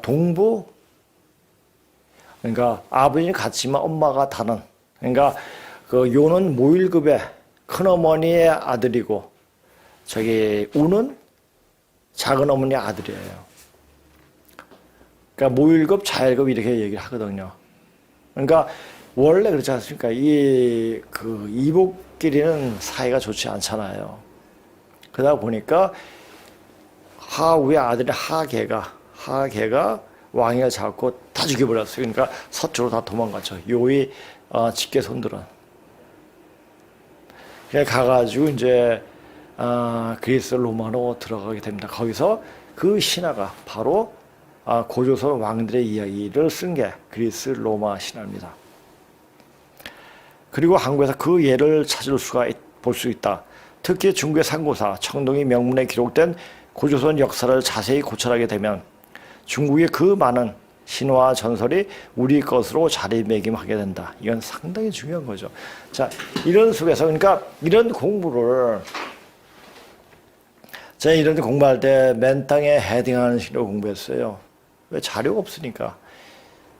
동부, 그러니까 아버지는 같지만 엄마가 다른, 그러니까 그 요는 모일급의 큰어머니의 아들이고, 저기 우는 작은 어머니 아들이에요. 그러니까 모일급, 자일급 이렇게 얘기를 하거든요. 그러니까 원래 그렇지 않습니까? 이복끼리는 사이가 좋지 않잖아요. 그러다 보니까 하우의 아들인 하계가 왕위를 잡고 다 죽여버렸어요. 그러니까 서쪽으로 다 도망갔죠. 요의 직계손들은. 그래 가가지고 이제 그리스 로마로 들어가게 됩니다. 거기서 그 신화가 바로 고조선 왕들의 이야기를 쓴 게 그리스 로마 신화입니다. 그리고 한국에서 그 예를 볼 수 있다. 특히 중국의 상고사 청동기 명문에 기록된 고조선 역사를 자세히 고찰하게 되면 중국의 그 많은 신화와 전설이 우리 것으로 자리매김하게 된다. 이건 상당히 중요한 거죠. 자, 이런 속에서 그러니까 이런 공부를 제가 이런 데 공부할 때 맨땅에 헤딩하는 식으로 공부했어요. 왜 자료가 없으니까.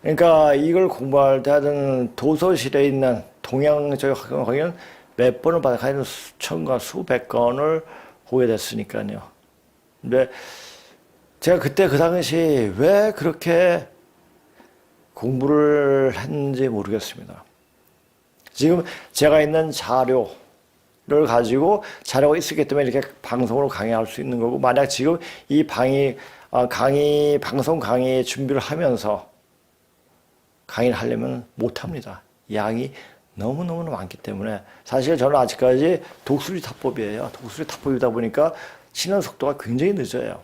그러니까 이걸 공부할 때 하여튼 도서실에 있는 동양적 거기는 몇 번을 받아 하여튼 수천과 수백 건을 보게 됐으니까요. 근데 제가 그때 그 당시 왜 그렇게 공부를 했는지 모르겠습니다. 지금 제가 있는 자료를 가지고 자료가 있었기 때문에 이렇게 방송으로 강의할 수 있는 거고, 만약 지금 이 방송 강의 준비를 하면서 강의를 하려면 못합니다. 양이 너무너무 많기 때문에. 사실 저는 아직까지 독수리 타법이에요. 독수리 타법이다 보니까 치는 속도가 굉장히 늦어요.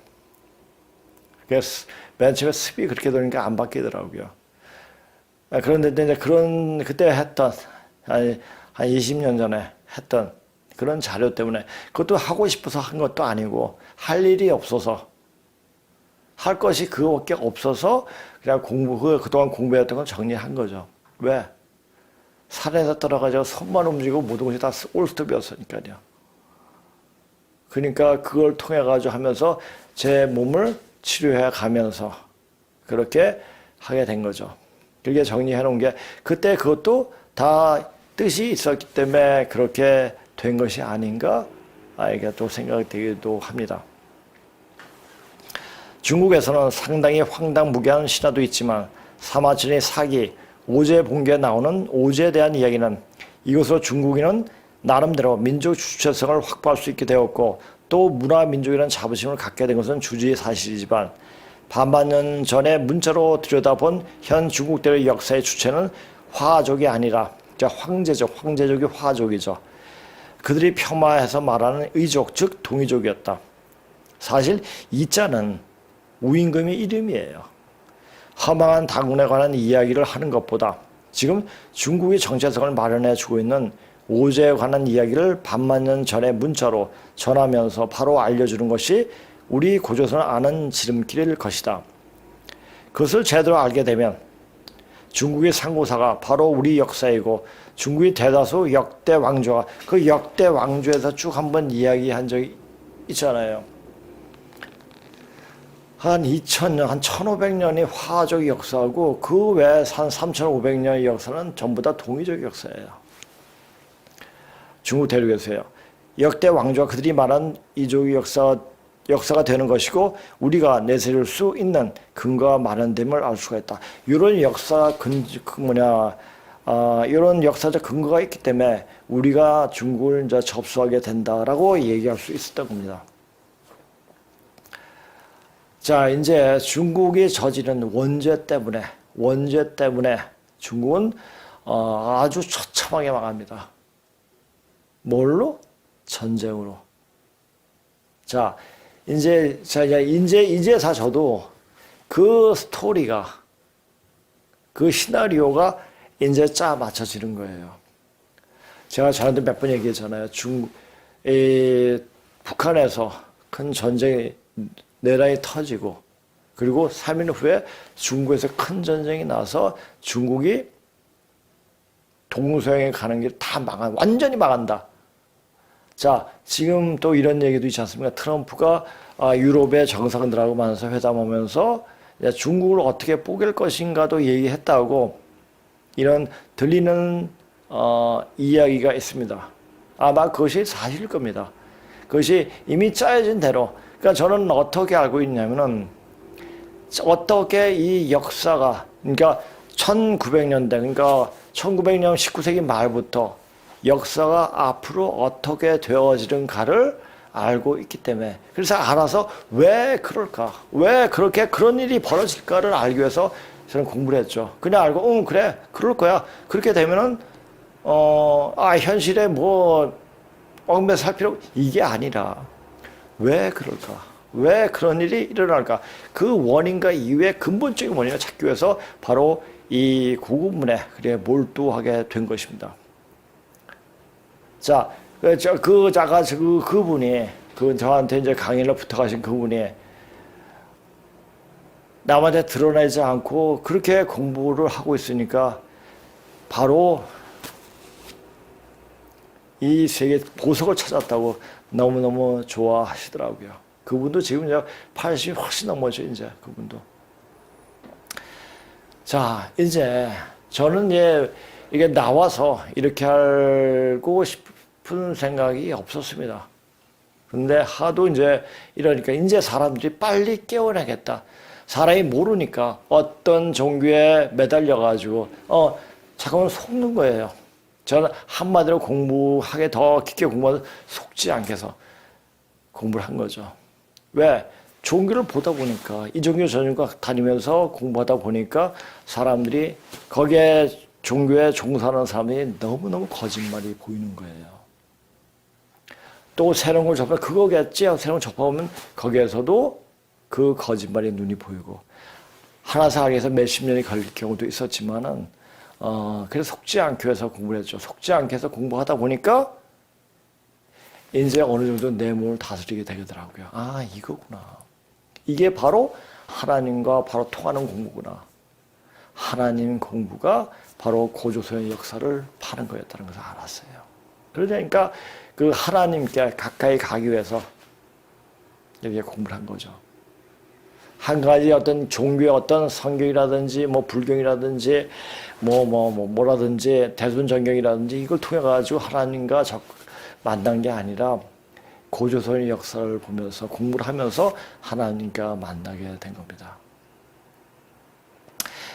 그래서 맨 처음에 습이 그렇게 되니까 안 바뀌더라고요. 그런데 이제 그때 했던, 한 20년 전에 했던 그런 자료 때문에, 그것도 하고 싶어서 한 것도 아니고, 할 일이 없어서, 할 것이 그거밖에 없어서, 그냥 그동안 공부했던 건 정리한 거죠. 왜? 산에서 떨어가지고 손만 움직이고 모든 것이 다 올스톱이었으니까요. 그러니까 그걸 통해 가지고 하면서 제 몸을 치료해 가면서 그렇게 하게 된 거죠. 그렇게 정리해 놓은 게, 그때 그것도 다 뜻이 있었기 때문에 그렇게 된 것이 아닌가, 이게 또 생각이 되기도 합니다. 중국에서는 상당히 황당무계한 신화도 있지만 사마천의 사기, 오제봉계에 나오는 오제에 대한 이야기는 이것으로 중국인은 나름대로 민족 주체성을 확보할 수 있게 되었고, 또 문화민족이라는 자부심을 갖게 된 것은 주지의 사실이지만, 반만 년 전에 문자로 들여다본 현 중국대의 역사의 주체는 화족이 아니라 황제족이 화족이죠. 그들이 폄하해서 말하는 의족, 즉 동이족이었다. 사실 이자는 우임금의 이름이에요. 허망한 당군에 관한 이야기를 하는 것보다 지금 중국이 정체성을 마련해주고 있는 오제에 관한 이야기를 반만 년 전에 문자로 전하면서 바로 알려주는 것이 우리 고조선을 아는 지름길일 것이다. 그것을 제대로 알게 되면 중국의 상고사가 바로 우리 역사이고, 중국의 대다수 역대 왕조가 그 역대 왕조에서 쭉 한번 이야기한 적이 있잖아요. 한 2000년, 한 1500년이 화족 역사고, 그 외에 한 3500년의 역사는 전부 다 동이족 역사예요. 중국 대륙에서요. 역대 왕조가 그들이 말한 이족의 역사가 되는 것이고, 우리가 내세울 수 있는 근거가 마련됨을 알 수가 있다. 이런 이런 역사적 근거가 있기 때문에 우리가 중국을 이제 접수하게 된다라고 얘기할 수 있었던 겁니다. 자, 이제 중국이 저지른 원죄 때문에 중국은 아주 처참하게 망합니다. 뭘로? 전쟁으로. 자, 이제 인제사 저도 그 스토리가, 그 시나리오가 이제 짜 맞춰지는 거예요. 제가 저한테 몇 번 얘기했잖아요. 북한에서 큰 전쟁이, 내란이 터지고, 그리고 3일 후에 중국에서 큰 전쟁이 나서 중국이 동서양에 가는 길 다 완전히 망한다. 자, 지금 또 이런 얘기도 있지 않습니까? 트럼프가 유럽의 정상들하고 만나서 회담하면서 중국을 어떻게 뽀갤 것인가도 얘기했다고 이런 들리는 이야기가 있습니다. 아마 그것이 사실일 겁니다. 그것이 이미 짜여진 대로. 그러니까 저는 어떻게 알고 있냐면은 어떻게 이 역사가, 그러니까 1900년대, 그러니까 1900년 19세기 말부터 역사가 앞으로 어떻게 되어지는가를 알고 있기 때문에, 그래서 알아서 왜 그럴까, 왜 그렇게 그런 일이 벌어질까를 알기 위해서 저는 공부를 했죠. 그냥 알고 그래 그럴 거야. 그렇게 되면은 현실에 뭐 얽매 살 필요, 이게 아니라 왜 그럴까, 왜 그런 일이 일어날까, 그 원인과 이유의 근본적인 원인을 찾기 위해서 바로 이 고군문에 그래 몰두하게 된 것입니다. 자, 그분이, 저한테 이제 강의를 부탁하신 그분이 남한테 드러내지 않고 그렇게 공부를 하고 있으니까 바로 이 세계 보석을 찾았다고 너무너무 좋아하시더라고요. 그분도 지금 이제 80이 훨씬 넘어죠, 이제 그분도. 자, 이제 저는 이게 나와서 이렇게 알고 싶은 생각이 없었습니다. 근데 하도 이제 이러니까 이제 사람들이 빨리 깨어나겠다. 사람이 모르니까 어떤 종교에 매달려가지고, 잠깐만 속는 거예요. 저는 한마디로 공부하게 더 깊게 공부해서 속지 않게 해서 공부를 한 거죠. 왜? 종교를 보다 보니까, 이 종교 저 종교 다니면서 공부하다 보니까 사람들이 거기에 종교에 종사하는 사람들이 너무너무 거짓말이 보이는 거예요. 또 새로운 걸 접하면 그거겠지 하고 새로운 걸 접하면 거기에서도 그 거짓말의 눈이 보이고, 하나 사기 위해서 몇십 년이 걸릴 경우도 있었지만은, 그래서 속지 않기 위해서 공부를 했죠. 속지 않게 해서 공부하다 보니까 이제 어느 정도 내 몸을 다스리게 되더라고요. 아, 이거구나. 이게 바로 하나님과 바로 통하는 공부구나. 하나님 공부가 바로 고조선의 역사를 파는 거였다는 것을 알았어요. 그러니까 그 하나님께 가까이 가기 위해서 이렇게 공부를 한 거죠. 한 가지 어떤 종교의 어떤 성경이라든지 뭐 불경이라든지 뭐라든지 대순전경이라든지 이걸 통해 가지고 하나님과 만난 게 아니라 고조선의 역사를 보면서 공부를 하면서 하나님과 만나게 된 겁니다.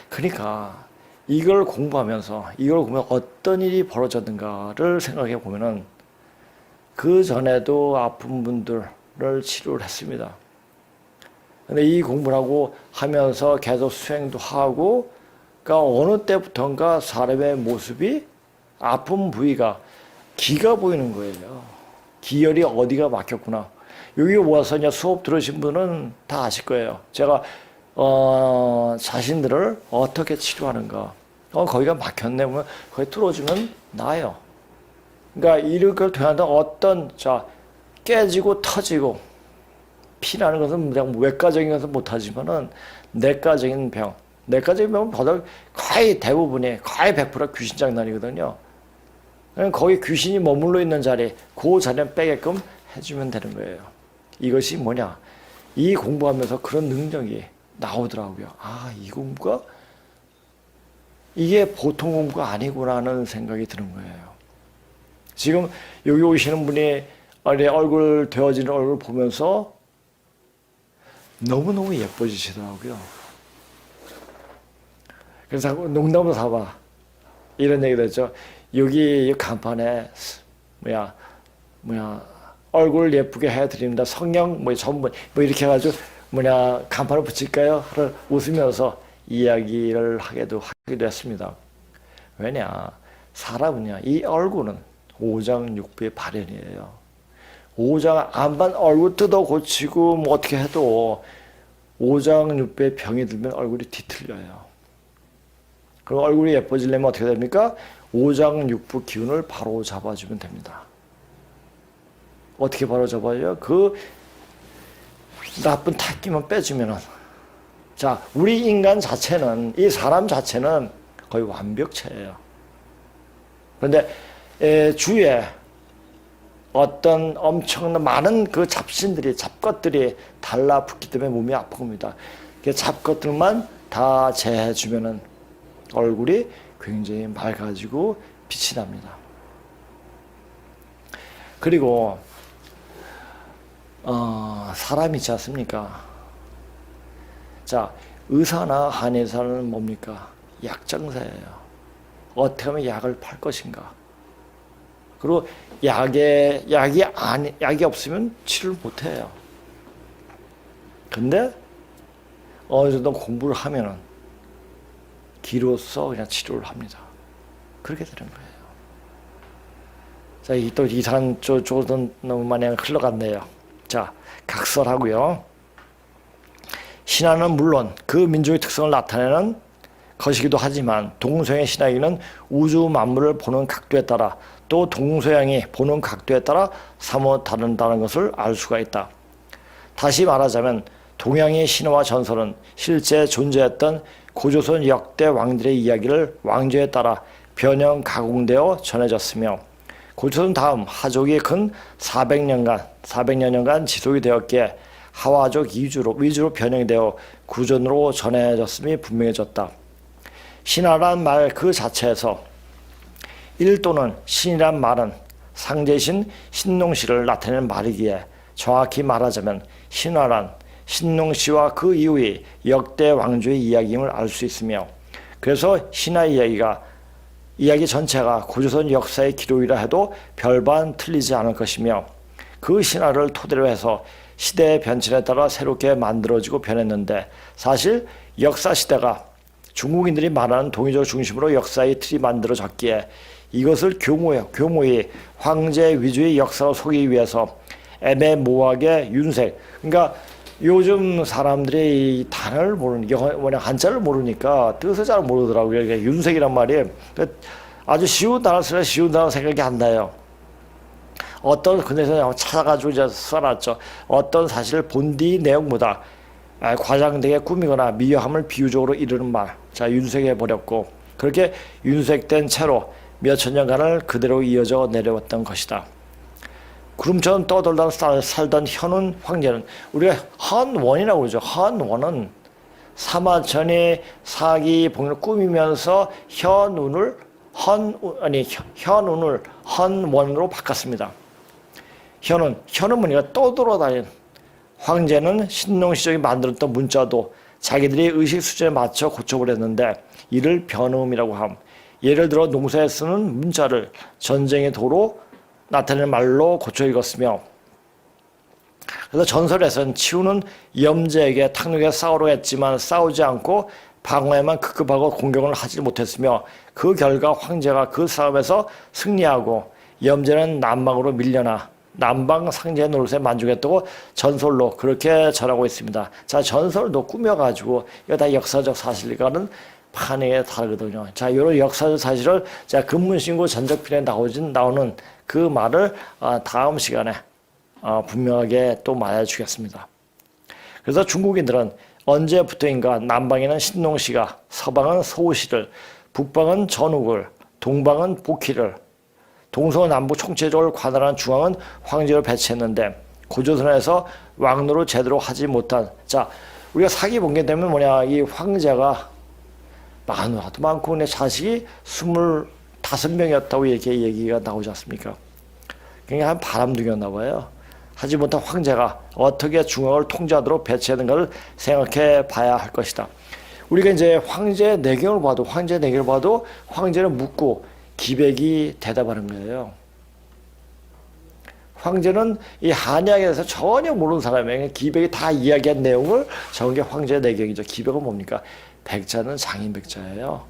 그러니까 이걸 공부하면서 이걸 보면 어떤 일이 벌어졌는가를 생각해 보면은 그 전에도 아픈 분들을 치료를 했습니다. 근데 이 공부를 하고 하면서 계속 수행도 하고, 그러니까 어느 때부턴가 사람의 모습이 아픈 부위가 기가 보이는 거예요. 기혈이 어디가 막혔구나. 여기 와서 이제 수업 들으신 분은 다 아실 거예요. 제가 자신들을 어떻게 치료하는가. 거기가 막혔네. 보면 거기 뚫어주면 나아요. 그러니까 이렇게 되는데 깨지고 터지고 피나는 것은 그냥 외과적인 것은 못하지만은 내과적인 병, 내과적인 병은 거의 대부분이 거의 100% 귀신 장난이거든요. 거기 귀신이 머물러 있는 자리, 그 자리는 빼게끔 해주면 되는 거예요. 이것이 뭐냐? 이 공부하면서 그런 능력이 나오더라고요. 아, 이 공부가 이게 보통 공부가 아니구나라는 생각이 드는 거예요. 지금 여기 오시는 분이 얼굴 되어지는 얼굴 보면서 너무너무 예뻐지시더라고요. 그래서 농담으로 삼아 이런 얘기도 했죠. 여기 간판에 얼굴 예쁘게 해드립니다. 성령 전부 이렇게 해가지고 간판을 붙일까요? 웃으면서 이야기를 하기도 했습니다. 왜냐? 사람은요, 이 얼굴은 오장육부의 발현이에요. 오장, 안반 얼굴 뜯어 고치고 뭐 어떻게 해도 오장육부의 병이 들면 얼굴이 뒤틀려요. 그럼 얼굴이 예뻐지려면 어떻게 됩니까? 오장육부 기운을 바로 잡아주면 됩니다. 어떻게 바로 잡아요? 그 나쁜 탁기만 빼주면은. 자, 우리 인간 자체는, 이 사람 자체는 거의 완벽체예요. 그런데 주위에 어떤 엄청난 많은 그 잡신들이, 잡것들이 달라붙기 때문에 몸이 아픈 겁니다. 그 잡것들만 다 제해주면은 얼굴이 굉장히 맑아지고 빛이 납니다. 그리고 사람이 있지 않습니까? 자, 의사나 한의사는 뭡니까? 약장사예요. 어떻게 하면 약을 팔 것인가? 그리고 약이 없으면 치료를 못 해요. 근데 어느 정도 공부를 하면은 기로써 그냥 치료를 합니다. 그렇게 되는 거예요. 자, 또 이상한 쪽으로 너무 많이 흘러갔네요. 자, 각설하고요. 신화는 물론 그 민족의 특성을 나타내는 것이기도 하지만 동서양의 신화에는 우주 만물을 보는 각도에 따라 또 동서양이 보는 각도에 따라 사뭇 다른다는 것을 알 수가 있다. 다시 말하자면 동양의 신화와 전설은 실제 존재했던 고조선 역대 왕들의 이야기를 왕조에 따라 변형 가공되어 전해졌으며 고조선 다음 하족이 근 400여 년간 지속이 되었기에 하와족 위주로 변형이 되어 구전으로 전해졌음이 분명해졌다. 신화란 말 그 자체에서 일 또는 신이란 말은 상제신 신농시를 나타내는 말이기에 정확히 말하자면 신화란 신농시와 그 이후의 역대 왕조의 이야기임을 알 수 있으며 그래서 신화 이야기 전체가 고조선 역사의 기록이라 해도 별반 틀리지 않을 것이며 그 신화를 토대로 해서 시대의 변천에 따라 새롭게 만들어지고 변했는데 사실 역사 시대가 중국인들이 말하는 동이족 중심으로 역사의 틀이 만들어졌기에 이것을 교모의 황제 위주의 역사로 속이기 위해서 애매모호하게 윤색, 그러니까 요즘 사람들이 이 단어를 모르는, 한자를 모르니까 뜻을 잘 모르더라고요. 그러니까 윤색이란 말이 아주 쉬운 단어 생각이 안 나요. 어떤 근에서 찾아가지고 이제 써놨죠. 어떤 사실 본디 내용보다 과장되게 꾸미거나 미묘함을 비유적으로 이르는 말. 자, 윤색해 버렸고 그렇게 윤색된 채로 몇천 년간을 그대로 이어져 내려왔던 것이다. 구름처럼 떠돌다 살던 현운 황제는 우리가 헌원이라고 그러죠. 헌원은 사마천이 사기 봉을 꾸미면서 현운을 헌원으로 바꿨습니다. 현은 뭐니까 떠돌아다니는 황제는 신농시적이 만들었던 문자도 자기들이 의식 수준에 맞춰 고쳐버렸는데 이를 변음이라고 함. 예를 들어 농사에 쓰는 문자를 전쟁의 도로 나타내는 말로 고쳐 읽었으며 그래서 전설에서는 치우는 염제에게 탕록에 싸우려 했지만 싸우지 않고 방어에만 급급하고 공격을 하지 못했으며 그 결과 황제가 그 싸움에서 승리하고 염제는 남방으로 밀려나 남방 상제의 노릇에 만족했다고 전설로 그렇게 전하고 있습니다. 자, 전설도 꾸며가지고 이거 다 역사적 사실과는 판에 다르거든요. 자, 이런 역사적 사실을 자 근문신고 전적편에 나오는 그 말을 다음 시간에 분명하게 또 말해주겠습니다. 그래서 중국인들은 언제부터인가 남방에는 신농시가, 서방은 소시를, 북방은 전욱을, 동방은 복희를, 동서남북 총체적으로 관할하는 중앙은 황제를 배치했는데 고조선에서 왕노를 제대로 하지 못한 자 우리가 사기 본게 되면 뭐냐 이 황제가 마누라도 많고 내 자식이 25명이었다고 이렇게 얘기가 나오지 않습니까? 그게 한 바람둥이였나 봐요. 하지 못한 황제가 어떻게 중앙을 통제하도록 배치했는가를 생각해 봐야 할 것이다. 우리가 이제 황제 내경을 봐도 황제는 묻고 기백이 대답하는 거예요. 황제는 이 한약에 대해서 전혀 모르는 사람에게 기백이 다 이야기한 내용을 적은 게 황제의 내경이죠. 기백은 뭡니까? 백자는 장인 백자예요.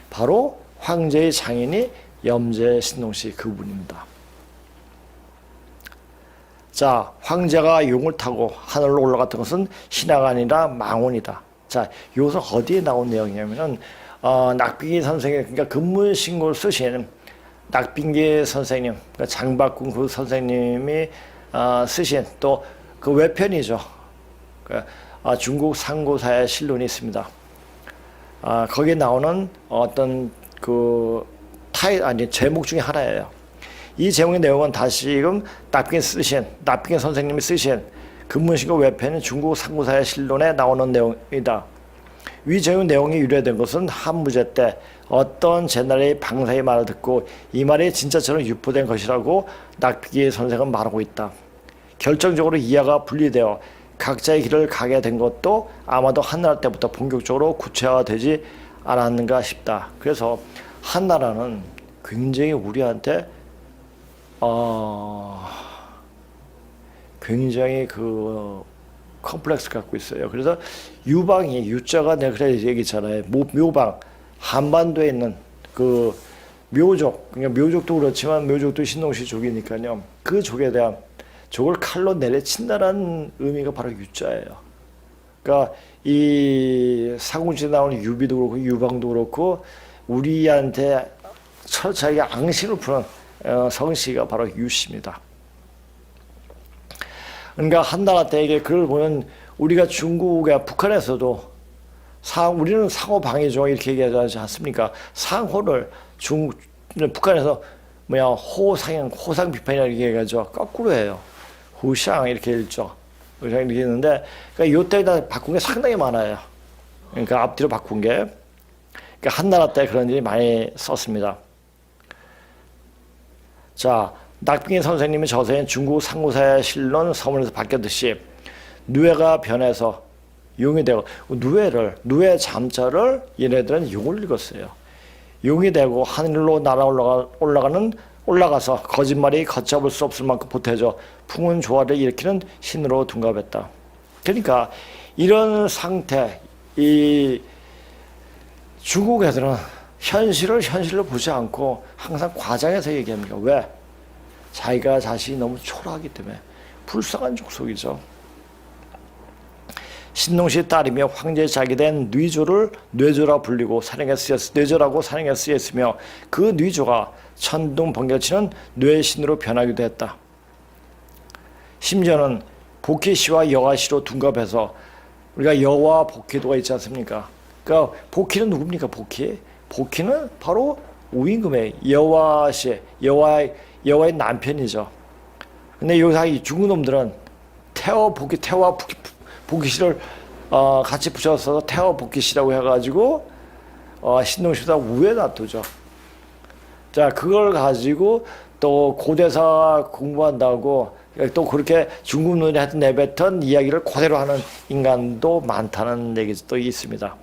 바로 황제의 장인이 염제 신동시 그분입니다. 자, 황제가 용을 타고 하늘로 올라갔던 것은 신하가 아니라 망원이다. 자, 이것은 어디에 나온 내용이냐면은 낙빙기 선생님, 그러니까 근문신고를 쓰신 낙빙기 선생님, 그러니까 장박군 그 선생님이 쓰신 또 그 외편이죠. 중국 상고사의 실론이 있습니다. 거기에 나오는 어떤 그 제목 중에 하나예요. 이 제목의 내용은 다시금 낙빙기 선생님이 쓰신 근문신고 외편인 중국 상고사의 실론에 나오는 내용이다. 위 제목 내용이 유래된 것은 한무제 때 어떤 제나라의 방사의 말을 듣고 이 말이 진짜처럼 유포된 것이라고 낙빙기 선생은 말하고 있다. 결정적으로 이해가 분리되어 각자의 길을 가게 된 것도 아마도 한나라 때부터 본격적으로 구체화되지 않았는가 싶다. 그래서 한나라는 굉장히 우리한테 굉장히 그 컴플렉스 갖고 있어요. 그래서 유방이 유자가 내가 그래 얘기했잖아요. 묘방 한반도에 있는 그 묘족, 그러니까 묘족도 그렇지만 묘족도 신동시 족이니까요. 그 족에 대한 족을 칼로 내려친다라는 의미가 바로 유자예요. 그러니까 이 사공지에 나오는 유비도 그렇고 유방도 그렇고 우리한테 철저하게 앙심을 푸는 성씨가 바로 유씨입니다. 그러니까 한나라 때 이게 그걸 보면 우리가 중국에 북한에서도 우리는 상호 방해죠 이렇게 얘기하지 않습니까? 상호를 북한에서 호상 비판이라고 얘기하죠. 거꾸로 해요. 후샹 이렇게 읽죠. 후샹 이렇게 했는데 그러니까 요때다 바꾼 게 상당히 많아요. 그러니까 앞뒤로 바꾼 게. 그러니까 한나라 때 그런 일이 많이 썼습니다. 자, 낙빙기 선생님의 저서인 중국 상고사의 실론 서문에서 바뀌었듯이 누에가 변해서 용이 되고 누에 잠자를 얘네들은 용을 읽었어요. 용이 되고 하늘로 날아 올라가서 거짓말이 걷잡을 수 없을 만큼 보태져 풍운 조화를 일으키는 신으로 둔갑했다. 그러니까 이런 상태, 이 중국 애들은 현실을 보지 않고 항상 과장해서 얘기합니다. 왜? 자기가 자신이 너무 초라하기 때문에. 불쌍한 족속이죠. 신동시에 따르며 황제의 자기 된 뉘조를 뇌조라 불리고 뇌조라고 산행에 쓰였으며 그 뉘조가 천둥 번개치는 뇌신으로 변하기도 했다. 심지어는 복희시와 여화시로 둔갑해서 우리가 여화 복희도가 있지 않습니까? 그러니까 복희는 누굽니까? 복희는 바로 우임금의 여화시, 여화의 남편이죠. 근데 여기서 중국 놈들은 태화 복희시를 같이 붙여서 태화 복희시라고 해가지고 신동시보다 우에 놔두죠. 자, 그걸 가지고 또 고대사 공부한다고 또 그렇게 중국 놈이 하여튼 내뱉은 이야기를 그대로 하는 인간도 많다는 얘기도 있습니다.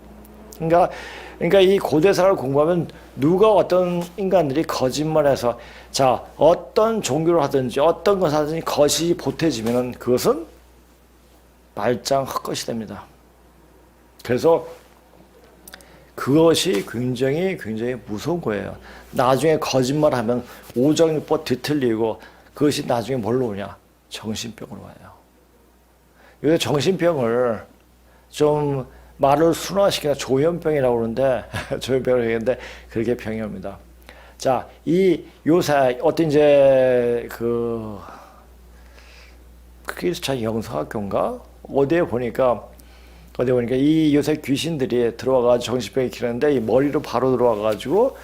그러니까 이 고대사를 공부하면 누가 어떤 인간들이 거짓말해서 자, 어떤 종교를 하든지 어떤 것을 하든지 것이 보태지면은 그것은 말짱 헛것이 됩니다. 그래서 그것이 굉장히 무서운 거예요. 나중에 거짓말하면 오정육보 뒤틀리고 그것이 나중에 뭘로 오냐? 정신병으로 와요. 요새 정신병을 좀 말을 순화시키는 조현병이라고 그러는데 조현병을 얘기하는데 그렇게 병이 옵니다. 자, 이 요새 어떤 이제 그 크리스찬 영성학교인가 어디에 보니까 이 요새 귀신들이 들어와가지고 정신병이 기르는데 이 머리로 바로 들어와가지고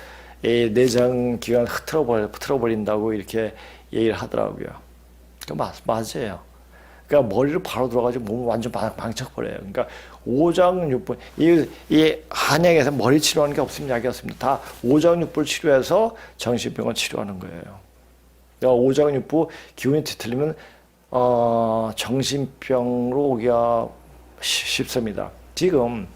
이 내장 기관을 흐트러버린다고 이렇게 얘기를 하더라고요. 맞아요. 그러니까 머리로 바로 들어가지고 몸을 완전 망쳐버려요. 그러니까 오장육부 이 한약에서 머리 치료하는 게 없습니다. 약이 없습니다. 다 오장육부를 치료해서 정신병을 치료하는 거예요. 그러니까 오장육부 기운이 뒤틀리면 정신병으로 오기가 쉽습니다. 지금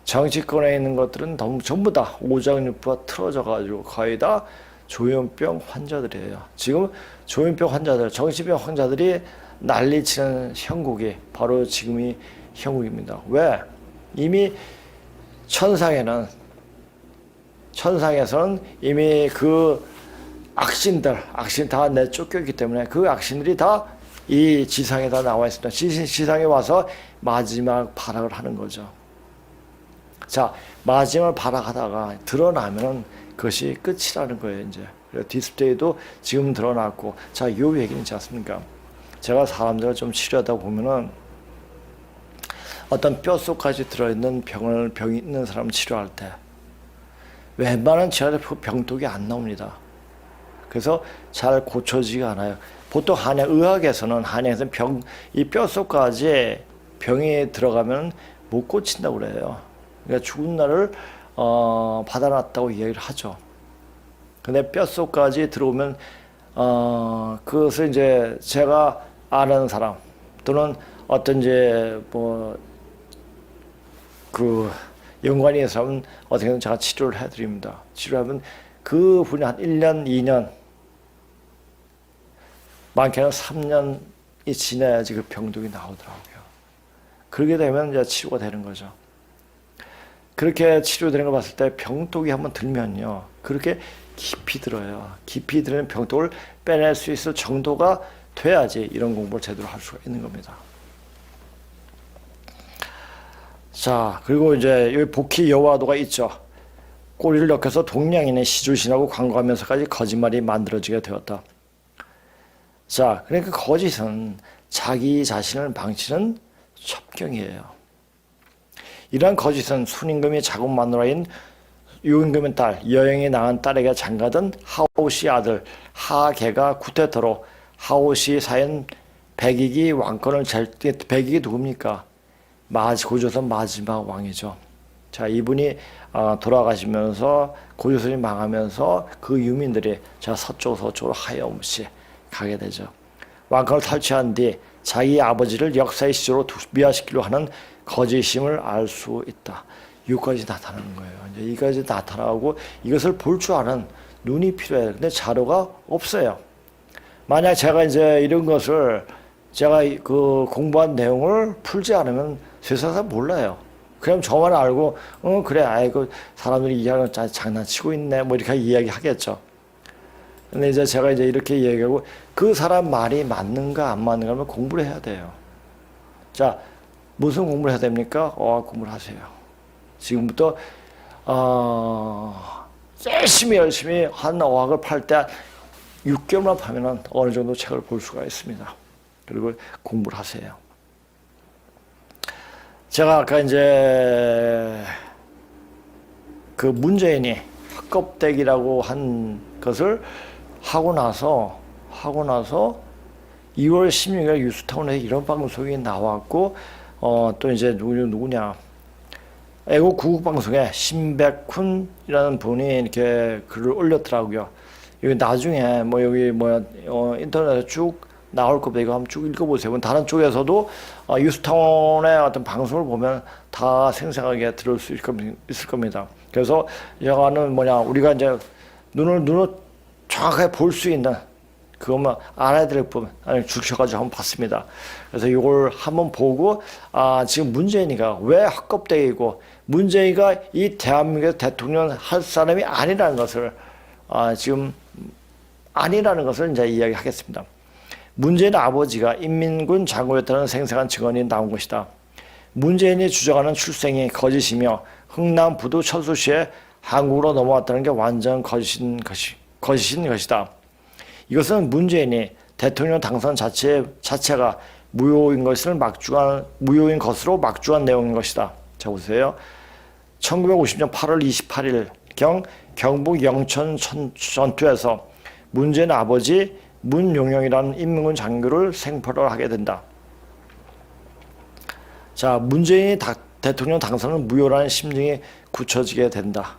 정치권에 있는 것들은 전부 다 오장육부가 틀어져가지고 거의 다 조현병 환자들이에요. 지금 조현병 환자들, 정신병 환자들이 난리치는 형국이 바로 지금이 형국입니다. 왜? 이미 천상에는 천상에서는 이미 그 악신 다 내쫓겼기 때문에 그 악신들이 다 이 지상에 다 나와 있습니다. 지상에 와서 마지막 발악을 하는 거죠. 자, 마지막 발악하다가 드러나면은 그것이 끝이라는 거예요, 이제. 그래서 디스플레이도 지금 드러났고, 자, 요 얘기는 있지 않습니까? 제가 사람들을 좀 치료하다 보면은 어떤 뼛속까지 들어있는 병이 있는 사람 치료할 때 웬만한 치료할 때 병독이 안 나옵니다. 그래서 잘 고쳐지지가 않아요. 보통 한의학에서는 이 뼛속까지 병이 들어가면 못 고친다고 그래요. 그러니까 죽은 날을 받아놨다고 이야기를 하죠. 근데 뼛속까지 들어오면 그것을 이제 제가 아는 사람 또는 어떤 이제 연관이 있는 사람은 어떻게든 제가 치료를 해드립니다. 치료하면 그 분이 한 1년, 2년, 많게는 3년이 지나야지 그 병독이 나오더라고요. 그렇게 되면 이제 치료가 되는 거죠. 그렇게 치료되는 걸 봤을 때 병독이 한번 들면요. 그렇게 깊이 들어요. 깊이 들면 병독을 빼낼 수 있을 정도가 돼야지 이런 공부를 제대로 할 수가 있는 겁니다. 자, 그리고 이제 여기 복희 여와도가 있죠. 꼬리를 엮여서 동양인의 시주신하고 광고하면서까지 거짓말이 만들어지게 되었다. 자, 그러니까 거짓은 자기 자신을 망치는 첩경이에요. 이러한 거짓은 순임금이 자국 마누라인 유임금의 딸, 여행에 나간 딸에게 장가든 하오시 아들 하계가 쿠데타로 하오시 사연 백익이 왕권을 백익이 누굽니까? 고조선 마지막 왕이죠. 자, 이분이 돌아가시면서 고조선이 망하면서 그 유민들이 서쪽으로 하염없이 가게 되죠. 왕권을 탈취한 뒤 자기 아버지를 역사의 시조로 미화시키려 하는 거짓임을 알 수 있다. 여기까지 나타나는 거예요. 이제 여기까지 나타나고 이것을 볼 줄 아는 눈이 필요해요. 근데 자료가 없어요. 만약 제가 이제 이런 것을 제가 그 공부한 내용을 풀지 않으면 세상에서 몰라요. 그럼 저만 알고 그래 아이고 사람들이 이야기 장난치고 있네 뭐 이렇게 이야기하겠죠. 근데 이제 제가 이제 이렇게 얘기하고 그 사람 말이 맞는가 안 맞는가 하면 공부를 해야 돼요. 자, 무슨 공부를 해야 됩니까? 어학 공부를 하세요. 지금부터 열심히 한 어학을 팔 때 6개월만 파면은 어느 정도 책을 볼 수가 있습니다. 그리고 공부를 하세요. 제가 아까 이제 그 문재인이 학겁대기라고 한 것을 하고 나서 2월 16일 뉴스타운에 이런 방송이 나왔고 또 이제 누구냐 애국 구국방송에 신백훈이라는 분이 이렇게 글을 올렸더라고요. 여기 나중에 인터넷에 쭉 나올 겁니다. 이거 한번 쭉 읽어보세요. 다른 쪽에서도 뉴스타운의 어떤 방송을 보면 다 생생하게 들을 수 있을 겁니다. 그래서 이거는 우리가 이제 눈으로 정확하게 볼 수 있는 그것만 알아야 될 부분 주셔가지고 한번 봤습니다. 그래서 이걸 한번 보고 지금 문재인이가 왜 학겁대기고 문재인이가 이 대한민국의 대통령 할 사람이 아니라는 것을 지금 아니라는 것을 이제 이야기하겠습니다. 문재인 아버지가 인민군 장군이었다는 생생한 증언이 나온 것이다. 문재인이 주장하는 출생이 거짓이며 흥남 부두 철수시에 한국으로 넘어왔다는 게 완전 거짓인 것이다. 이것은 문재인이 대통령 당선 자체가 무효인 것으로 막중한 내용인 것이다. 자, 보세요. 1950년 8월 28일경 경북 영천 전투에서 문재인 아버지 문용영이라는 인민군 장교를 생포를 하게 된다. 자, 문재인이 대통령 당선은 무효라는 심증이 굳혀지게 된다.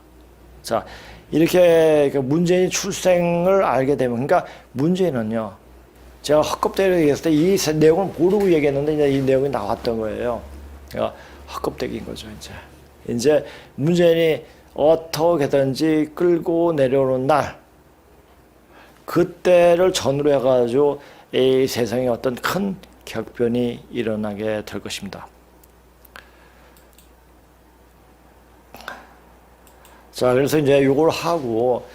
자, 이렇게 문재인 출생을 알게 되면, 그러니까 문재인은요, 제가 헛겁대기를 얘기했을 때 이 내용을 모르고 얘기했는데 이제 이 내용이 나왔던 거예요. 그러니까 헛겁대기인 거죠, 이제 문재인이 어떻게든지 끌고 내려오는 날, 그때를 전후로 해가지고 이 세상에 어떤 큰 격변이 일어나게 될 것입니다. 자, 그래서 이제 요걸 하고,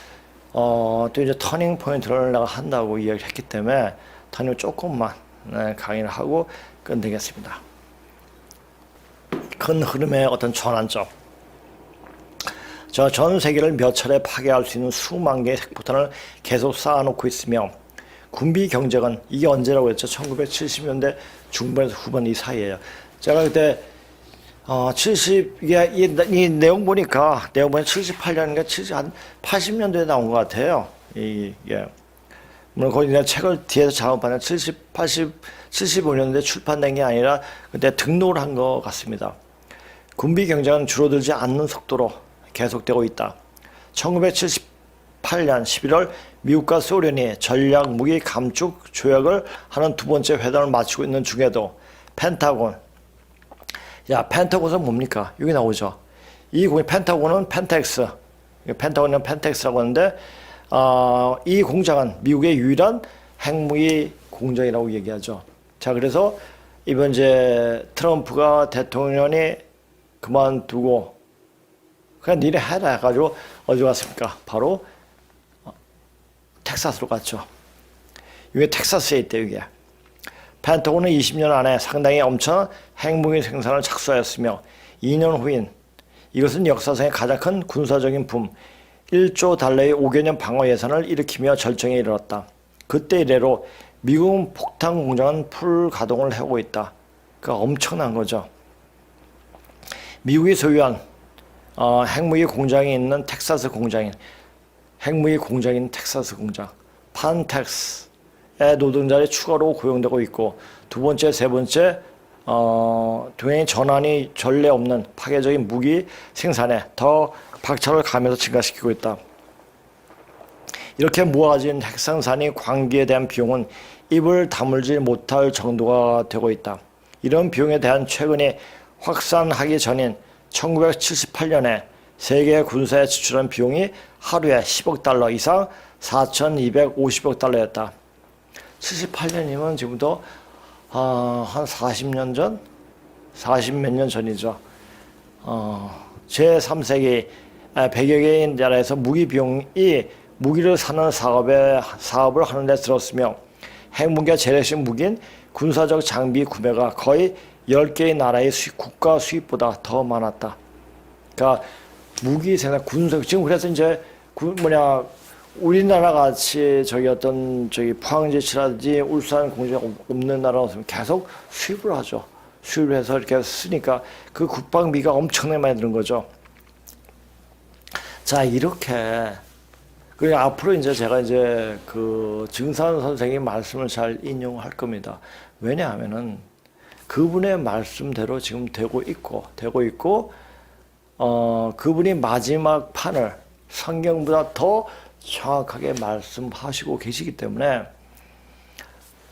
또 이제 터닝 포인트를 내가 한다고 이야기를 했기 때문에, 터닝 조금만 강의를 하고 끝내겠습니다. 큰 흐름의 어떤 전환점. 전 세계를 몇 차례 파괴할 수 있는 수만 개의 핵폭탄을 계속 쌓아놓고 있으며, 군비 경쟁은 이게 언제라고 했죠? 1970년대 중반에서 후반 이 사이에요. 제가 그때 이 내용 보니까 78년인가 한 80년도에 나온 것 같아요. 이게 물론 거기 내가 책을 뒤에서 작업하는 75년도에 출판된 게 아니라 그때 등록을 한 것 같습니다. 군비 경쟁은 줄어들지 않는 속도로 계속되고 있다. 1978년 11월 미국과 소련이 전략 무기 감축 조약을 하는 두 번째 회담을 마치고 있는 중에도 펜타곤은 뭡니까? 여기 나오죠. 펜타곤은 펜텍스, 펜타곤은 펜텍스라고 하는데, 이 공장은 미국의 유일한 핵무기 공장이라고 얘기하죠. 자, 그래서 이번 이제 트럼프가 대통령이 그만두고, 그냥 니네 해라 해가지고 어디 갔습니까? 바로 텍사스로 갔죠. 이게 텍사스에 있대, 이게. 펜타곤은 20년 안에 상당히 엄청난 핵무기 생산을 착수하였으며 2년 후인 이것은 역사상의 가장 큰 군사적인 붐 1조 달러의 5개년 방어 예산을 일으키며 절정에 이르렀다. 그때 이래로 미국은 폭탄 공장은 풀 가동을 해오고 있다. 그러니까 엄청난 거죠. 미국이 소유한 핵무기 공장이 있는 텍사스 공장인 핵무기 공장인 텍사스 공장 판텍스의 노동자들이 추가로 고용되고 있고, 두 번째, 세 번째 동행 전환이 전례 없는 파괴적인 무기 생산에 더 박차를 가면서 증가시키고 있다. 이렇게 모아진 핵생산이 광기에 대한 비용은 입을 다물지 못할 정도가 되고 있다. 이런 비용에 대한 최근에 확산하기 전인 1978년에 세계 군사에 지출한 비용이 하루에 10억 달러 이상 4,250억 달러였다. 78년이면 지금부터 한 40년 전? 40 몇 년 전이죠. 제3세기 100여 개의 나라에서 무기 비용이 무기를 사는 사업을 하는 데 들었으며, 핵무기와 재래식 무기인 군사적 장비 구매가 거의 10개의 나라의 국가 수입보다 더 많았다. 그러니까 무기 생산, 군사, 지금 그래서 이제 우리나라 같이 포항제치라든지 울산 공장 없는 나라 없으면 계속 수입을 하죠. 수입을 해서 이렇게 쓰니까 그 국방비가 엄청나게 많이 드는 거죠. 자, 이렇게. 그리고 앞으로 이제 제가 이제 그 증산 선생님 말씀을 잘 인용할 겁니다. 왜냐하면은 그분의 말씀대로 지금 되고 있고, 그분이 마지막 판을 성경보다 더 정확하게 말씀하시고 계시기 때문에,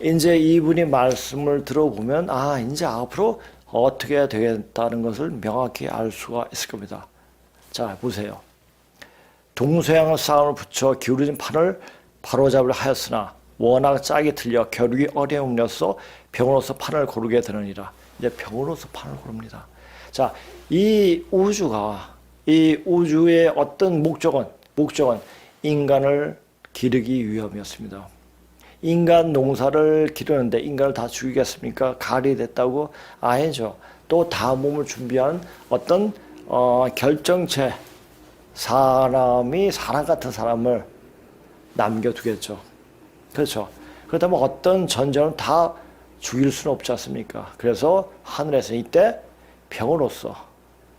이제 이분이 말씀을 들어보면, 이제 앞으로 어떻게 해야 되겠다는 것을 명확히 알 수가 있을 겁니다. 자, 보세요. 동서양 싸움을 붙여 기울어진 판을 바로잡으려 하였으나 워낙 짝이 틀려 겨루기 어려움으로써 병으로서 판을 고르게 되느니라. 이제 병으로서 판을 고릅니다. 자, 이 우주의 어떤 목적은 인간을 기르기 위함이었습니다. 인간 농사를 기르는데 인간을 다 죽이겠습니까? 갈이 됐다고? 아니죠. 또 다음 몸을 준비한 어떤 결정체, 사람 같은 사람을 남겨두겠죠. 그렇죠. 그렇다면 어떤 전쟁은 다 죽일 수는 없지 않습니까? 그래서 하늘에서 이때 병으로서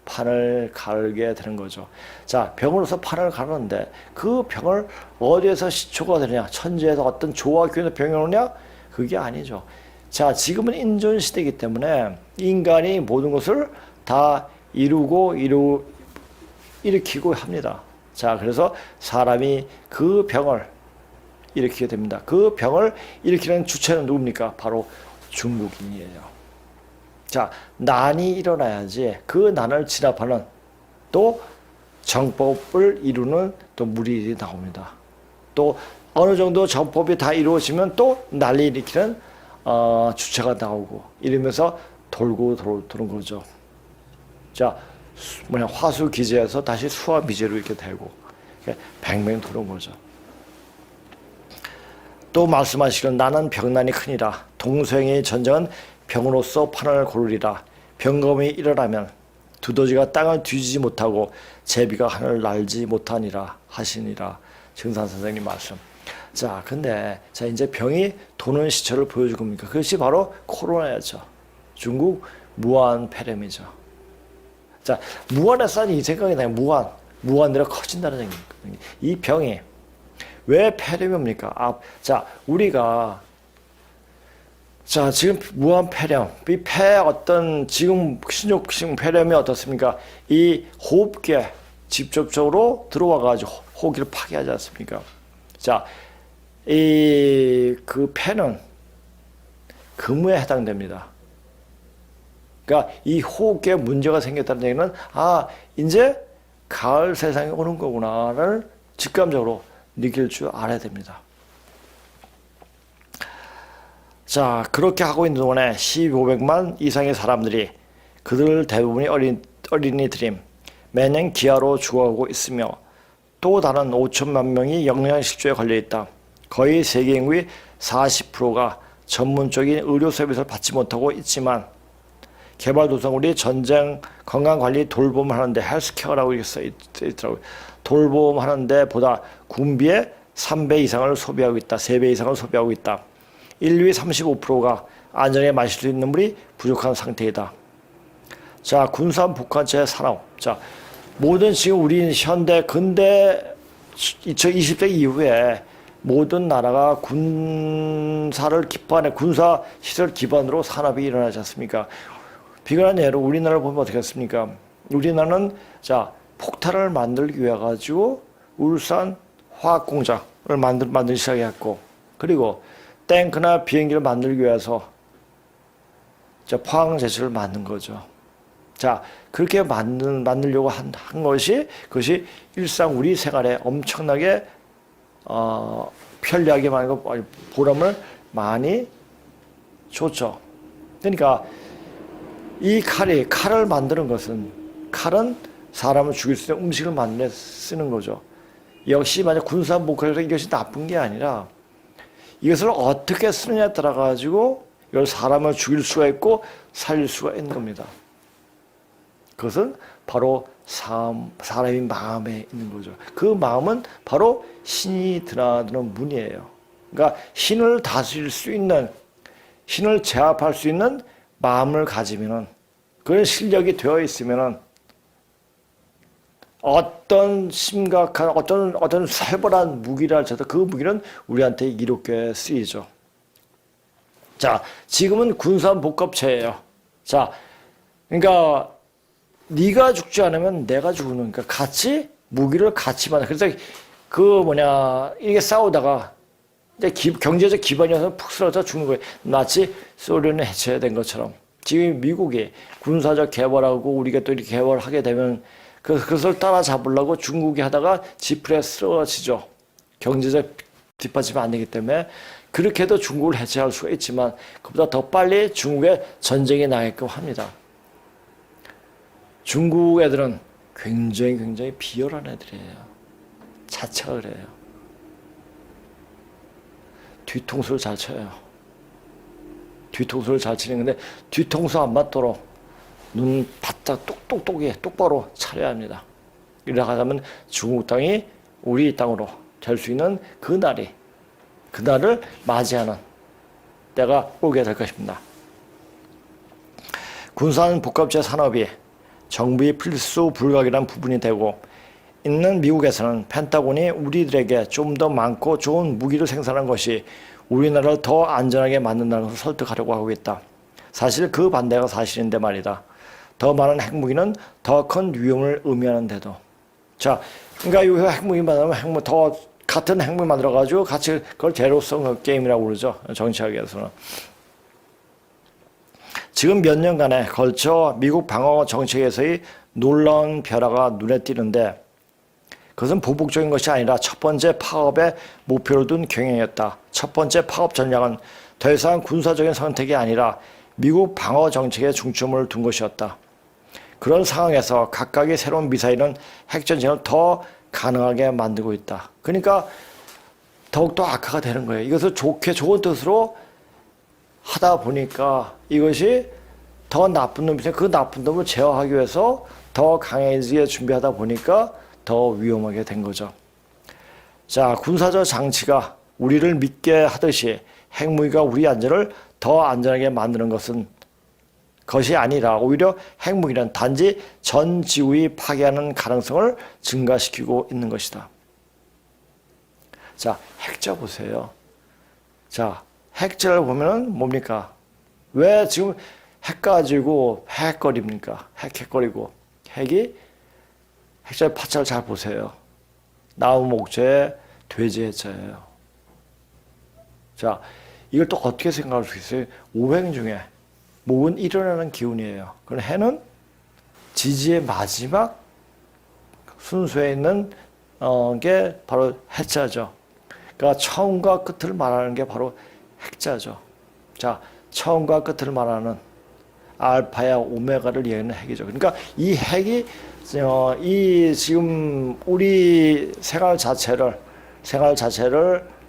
판을 갈게 되는 거죠. 자, 병으로서 판을 가르는데 그 병을 어디에서 시초가 되느냐? 천지에서 어떤 조화 교회에서 병이 오느냐? 그게 아니죠. 자, 지금은 인존시대이기 때문에 인간이 모든 것을 다 일으키고 합니다. 자, 그래서 사람이 그 병을 일으키게 됩니다. 그 병을 일으키는 주체는 누굽니까? 바로 중국인이에요. 자, 난이 일어나야지 그 난을 진압하는 또 정법을 이루는 또 무리들이 나옵니다. 또 어느 정도 정법이 다 이루어지면 또 난리 일으키는 주체가 나오고 이러면서 돌고 도는 거죠. 자, 화수 기제에서 다시 수화 미제로 이렇게 되고 뱅뱅 도는 거죠. 또 말씀하시기를 나는 병난이 크니라. 동서행의 전쟁은 병으로서 판을 고르리라. 병검이 일어나면 두더지가 땅을 뒤지지 못하고 제비가 하늘을 날지 못하니라 하시니라. 증산 선생님 말씀. 자, 근데 자 이제 병이 도는 시초를 보여줄 겁니까? 그것이 바로 코로나였죠. 중국 무한 폐렴이죠. 자, 무한에서 이 생각이 나요. 무한대로 커진다는 얘기입니다. 이 병이 왜 폐렴입니까? 자, 우리가 자, 지금 무한 폐렴, 이 지금 신욕性 폐렴이 어떻습니까? 이 호흡기에 직접적으로 들어와가지고 호흡기를 파괴하지 않습니까? 자, 그 폐는 금에 해당됩니다. 그러니까 이 호흡기에 문제가 생겼다는 얘기는 이제 가을 세상이 오는 거구나를 직감적으로 느낄 줄 알아야 됩니다. 자, 그렇게 하고 있는 동안에 1,500만 이상의 사람들이 그들 대부분이 어린이들임 매년 기아로 죽어가고 있으며 또 다른 5천만 명이 영양실조에 걸려있다. 거의 세계 인구의 40%가 전문적인 의료 서비스를 받지 못하고 있지만 개발도상국이 전쟁, 건강관리, 돌봄을 하는데 헬스케어라고 이렇게 써있더라고요. 돌봄하는데 보다 군비의 3배 이상을 소비하고 있다. 3배 이상을 소비하고 있다. 인류의 35%가 안전하게 마실 수 있는 물이 부족한 상태이다. 자, 군산 북한체 산업. 자, 모든 지금 우리 현대 근대 2020대 이후에 모든 나라가 군사 시설 기반으로 산업이 일어나지 않습니까? 비관한 예로 우리나라를 보면 어떻겠습니까? 우리나라는 자, 폭탄을 만들기 위해 가지고 울산 화학공장을 만들기 시작했고, 그리고 탱크나 비행기를 만들기 위해서 포항 제철을 만든 거죠. 자, 그렇게 만들려고 한 것이 그것이 일상 우리 생활에 엄청나게 편리하게 만들고 보람을 많이 줬죠. 그러니까 이 칼을 만드는 것은 칼은 사람을 죽일 수 있는 음식을 만들어 쓰는 거죠. 역시 만약 군사복합에서 이것이 나쁜 게 아니라 이것을 어떻게 쓰느냐에 따라 가지고 이걸 사람을 죽일 수가 있고 살릴 수가 있는 겁니다. 그것은 바로 사람의 마음에 있는 거죠. 그 마음은 바로 신이 드나드는 문이에요. 그러니까 신을 다스릴 수 있는, 신을 제압할 수 있는 마음을 가지면은, 그런 실력이 되어 있으면은 어떤 심각한 어떤 살벌한 무기라 할지라도 그 무기는 우리한테 이롭게 쓰이죠. 자, 지금은 군산복합체예요. 자, 그러니까 네가 죽지 않으면 내가 죽는, 그러니까 무기를 같이 만나. 그래서 이게 싸우다가 이제 경제적 기반이어서 푹 쓰러져 죽는 거예요. 마치 소련이 해체된 것처럼. 지금 미국이 군사적 개발하고 우리가 또 이렇게 개발하게 되면 그것을 따라잡으려고 중국이 하다가 지풀에 쓰러지죠. 경제적 뒷받침이 안 되기 때문에 그렇게 해도 중국을 해체할 수가 있지만 그보다 더 빨리 중국에 전쟁이 나게끔 합니다. 중국 애들은 굉장히 비열한 애들이에요. 자체가 그래요. 뒤통수를 잘 쳐요. 뒤통수를 잘 치는 건데 뒤통수 안 맞도록 눈 바짝 똑바로 차려야 합니다. 이렇게 하면 중국 땅이 우리 땅으로 될 수 있는 그날을 맞이하는 때가 오게 될 것입니다. 군산 복합체 산업이 정부의 필수 불가결한 부분이 되고 있는 미국에서는 펜타곤이 우리들에게 좀 더 많고 좋은 무기를 생산한 것이 우리나라를 더 안전하게 만든다는 것을 설득하려고 하고 있다. 사실 그 반대가 사실인데 말이다. 더 많은 핵무기는 더 큰 위험을 의미하는데도. 자, 그러니까 이 핵무기 만들면 같은 핵무기 만들어가지고 같이 그걸 제로섬 게임이라고 그러죠. 정치학에서는. 지금 몇 년간에 걸쳐 미국 방어 정책에서의 놀라운 변화가 눈에 띄는데 그것은 보복적인 것이 아니라 첫 번째 파업에 목표를 둔 경영이었다. 첫 번째 파업 전략은 더 이상 군사적인 선택이 아니라 미국 방어 정책에 중점을 둔 것이었다. 그런 상황에서 각각의 새로운 미사일은 핵전쟁을 더 가능하게 만들고 있다. 그러니까 더욱더 악화가 되는 거예요. 이것을 좋게 좋은 뜻으로 하다 보니까 이것이 더 나쁜 놈이죠. 그 나쁜 놈을 제어하기 위해서 더 강해지게 준비하다 보니까 더 위험하게 된 거죠. 자, 군사적 장치가 우리를 믿게 하듯이 핵무기가 우리 안전을 더 안전하게 만드는 것이 아니라 오히려 핵무기는 단지 전 지구의 파괴하는 가능성을 증가시키고 있는 것이다. 자, 핵자 보세요. 자, 핵자를 보면은 뭡니까? 왜 지금 핵 가지고 핵거립니까? 핵거리고 핵이 핵자의 파자를 잘 보세요. 나무 목재의 돼지 해자예요. 자, 이걸 또 어떻게 생각할 수 있어요? 오행 중에 목은 일어나는 기운이에요. 그럼 해는 지지의 마지막 순서에 있는 게 바로 해자죠. 그러니까 처음과 끝을 말하는 게 바로 핵자죠. 자, 처음과 끝을 말하는 알파야 오메가를 얘기하는 핵이죠. 그러니까 이 핵이 이 지금 우리 생활 자체를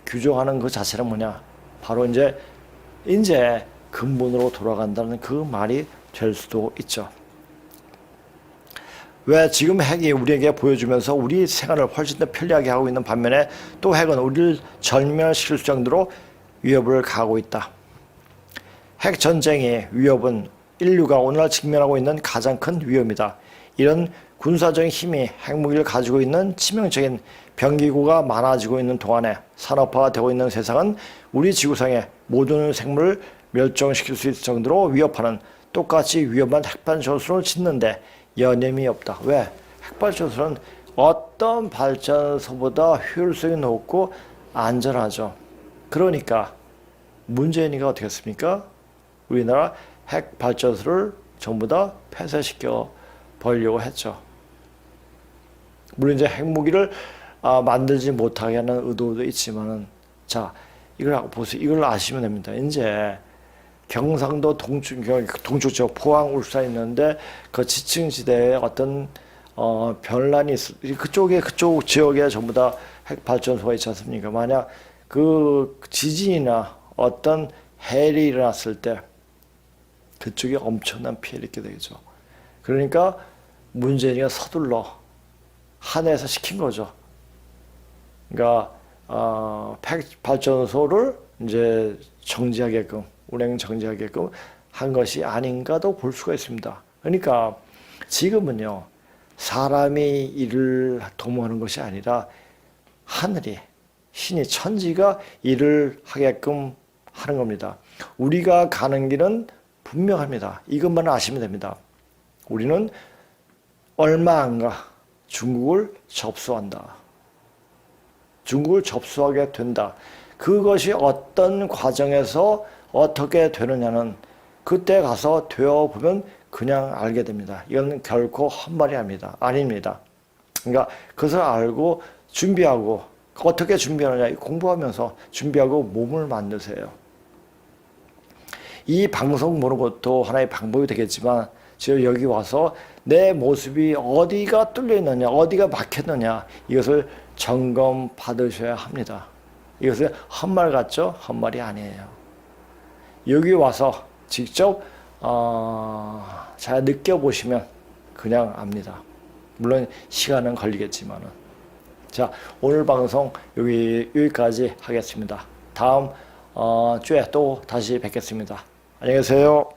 규정하는 그 자체는 뭐냐? 바로 이제 근본으로 돌아간다는 그 말이 될 수도 있죠. 왜 지금 핵이 우리에게 보여주면서 우리 생활을 훨씬 더 편리하게 하고 있는 반면에 또 핵은 우리를 절멸시킬 정도로 위협을 가하고 있다. 핵 전쟁의 위협은 인류가 오늘날 직면하고 있는 가장 큰 위험이다. 이런 군사적인 힘이 핵무기를 가지고 있는 치명적인 병기구가 많아지고 있는 동안에 산업화가 되고 있는 세상은 우리 지구상의 모든 생물을 멸종시킬 수 있을 정도로 위협하는 똑같이 위험한 핵발전소를 짓는데 여념이 없다. 왜? 핵발전소는 어떤 발전소보다 효율성이 높고 안전하죠. 그러니까 문재인이가 어떻게 했습니까? 우리나라 핵발전소를 전부 다 폐쇄시켜 버리려고 했죠. 물론 이제 핵무기를 만들지 못하게 하는 의도도 있지만은, 자, 이걸 보세요. 이걸 아시면 됩니다. 이제 경상도 동쪽 지역 포항, 울산 있는데 그 지층지대에 어떤 변란이 그쪽 지역에 전부 다 핵발전소가 있지 않습니까? 만약 그 지진이나 어떤 해일이 일어났을 때 그쪽에 엄청난 피해를 입게 되겠죠. 그러니까 문재인이가 서둘러 한해서 시킨 거죠. 그러니까 핵발전소를 이제 정지하게끔, 운행 정지하게끔 한 것이 아닌가도 볼 수가 있습니다. 그러니까 지금은요, 사람이 일을 도모하는 것이 아니라 하늘이, 신이, 천지가 일을 하게끔 하는 겁니다. 우리가 가는 길은 분명합니다. 이것만 아시면 됩니다. 우리는 얼마 안 가 중국을 접수한다. 중국을 접수하게 된다. 그것이 어떤 과정에서 어떻게 되느냐는 그때 가서 되어보면 그냥 알게 됩니다. 이건 결코 헛말이 아닙니다. 그러니까 그것을 알고 준비하고 어떻게 준비하느냐 공부하면서 준비하고 몸을 만드세요. 이 방송 보는 것도 하나의 방법이 되겠지만 지금 여기 와서 내 모습이 어디가 뚫려 있느냐, 어디가 막혔느냐 이것을 점검 받으셔야 합니다. 이것은 헛말 같죠? 헛말이 아니에요. 여기 와서 직접 잘 느껴보시면 그냥 압니다. 물론 시간은 걸리겠지만은. 자, 오늘 방송 여기까지 하겠습니다. 다음 주에 또 다시 뵙겠습니다. 안녕히 계세요.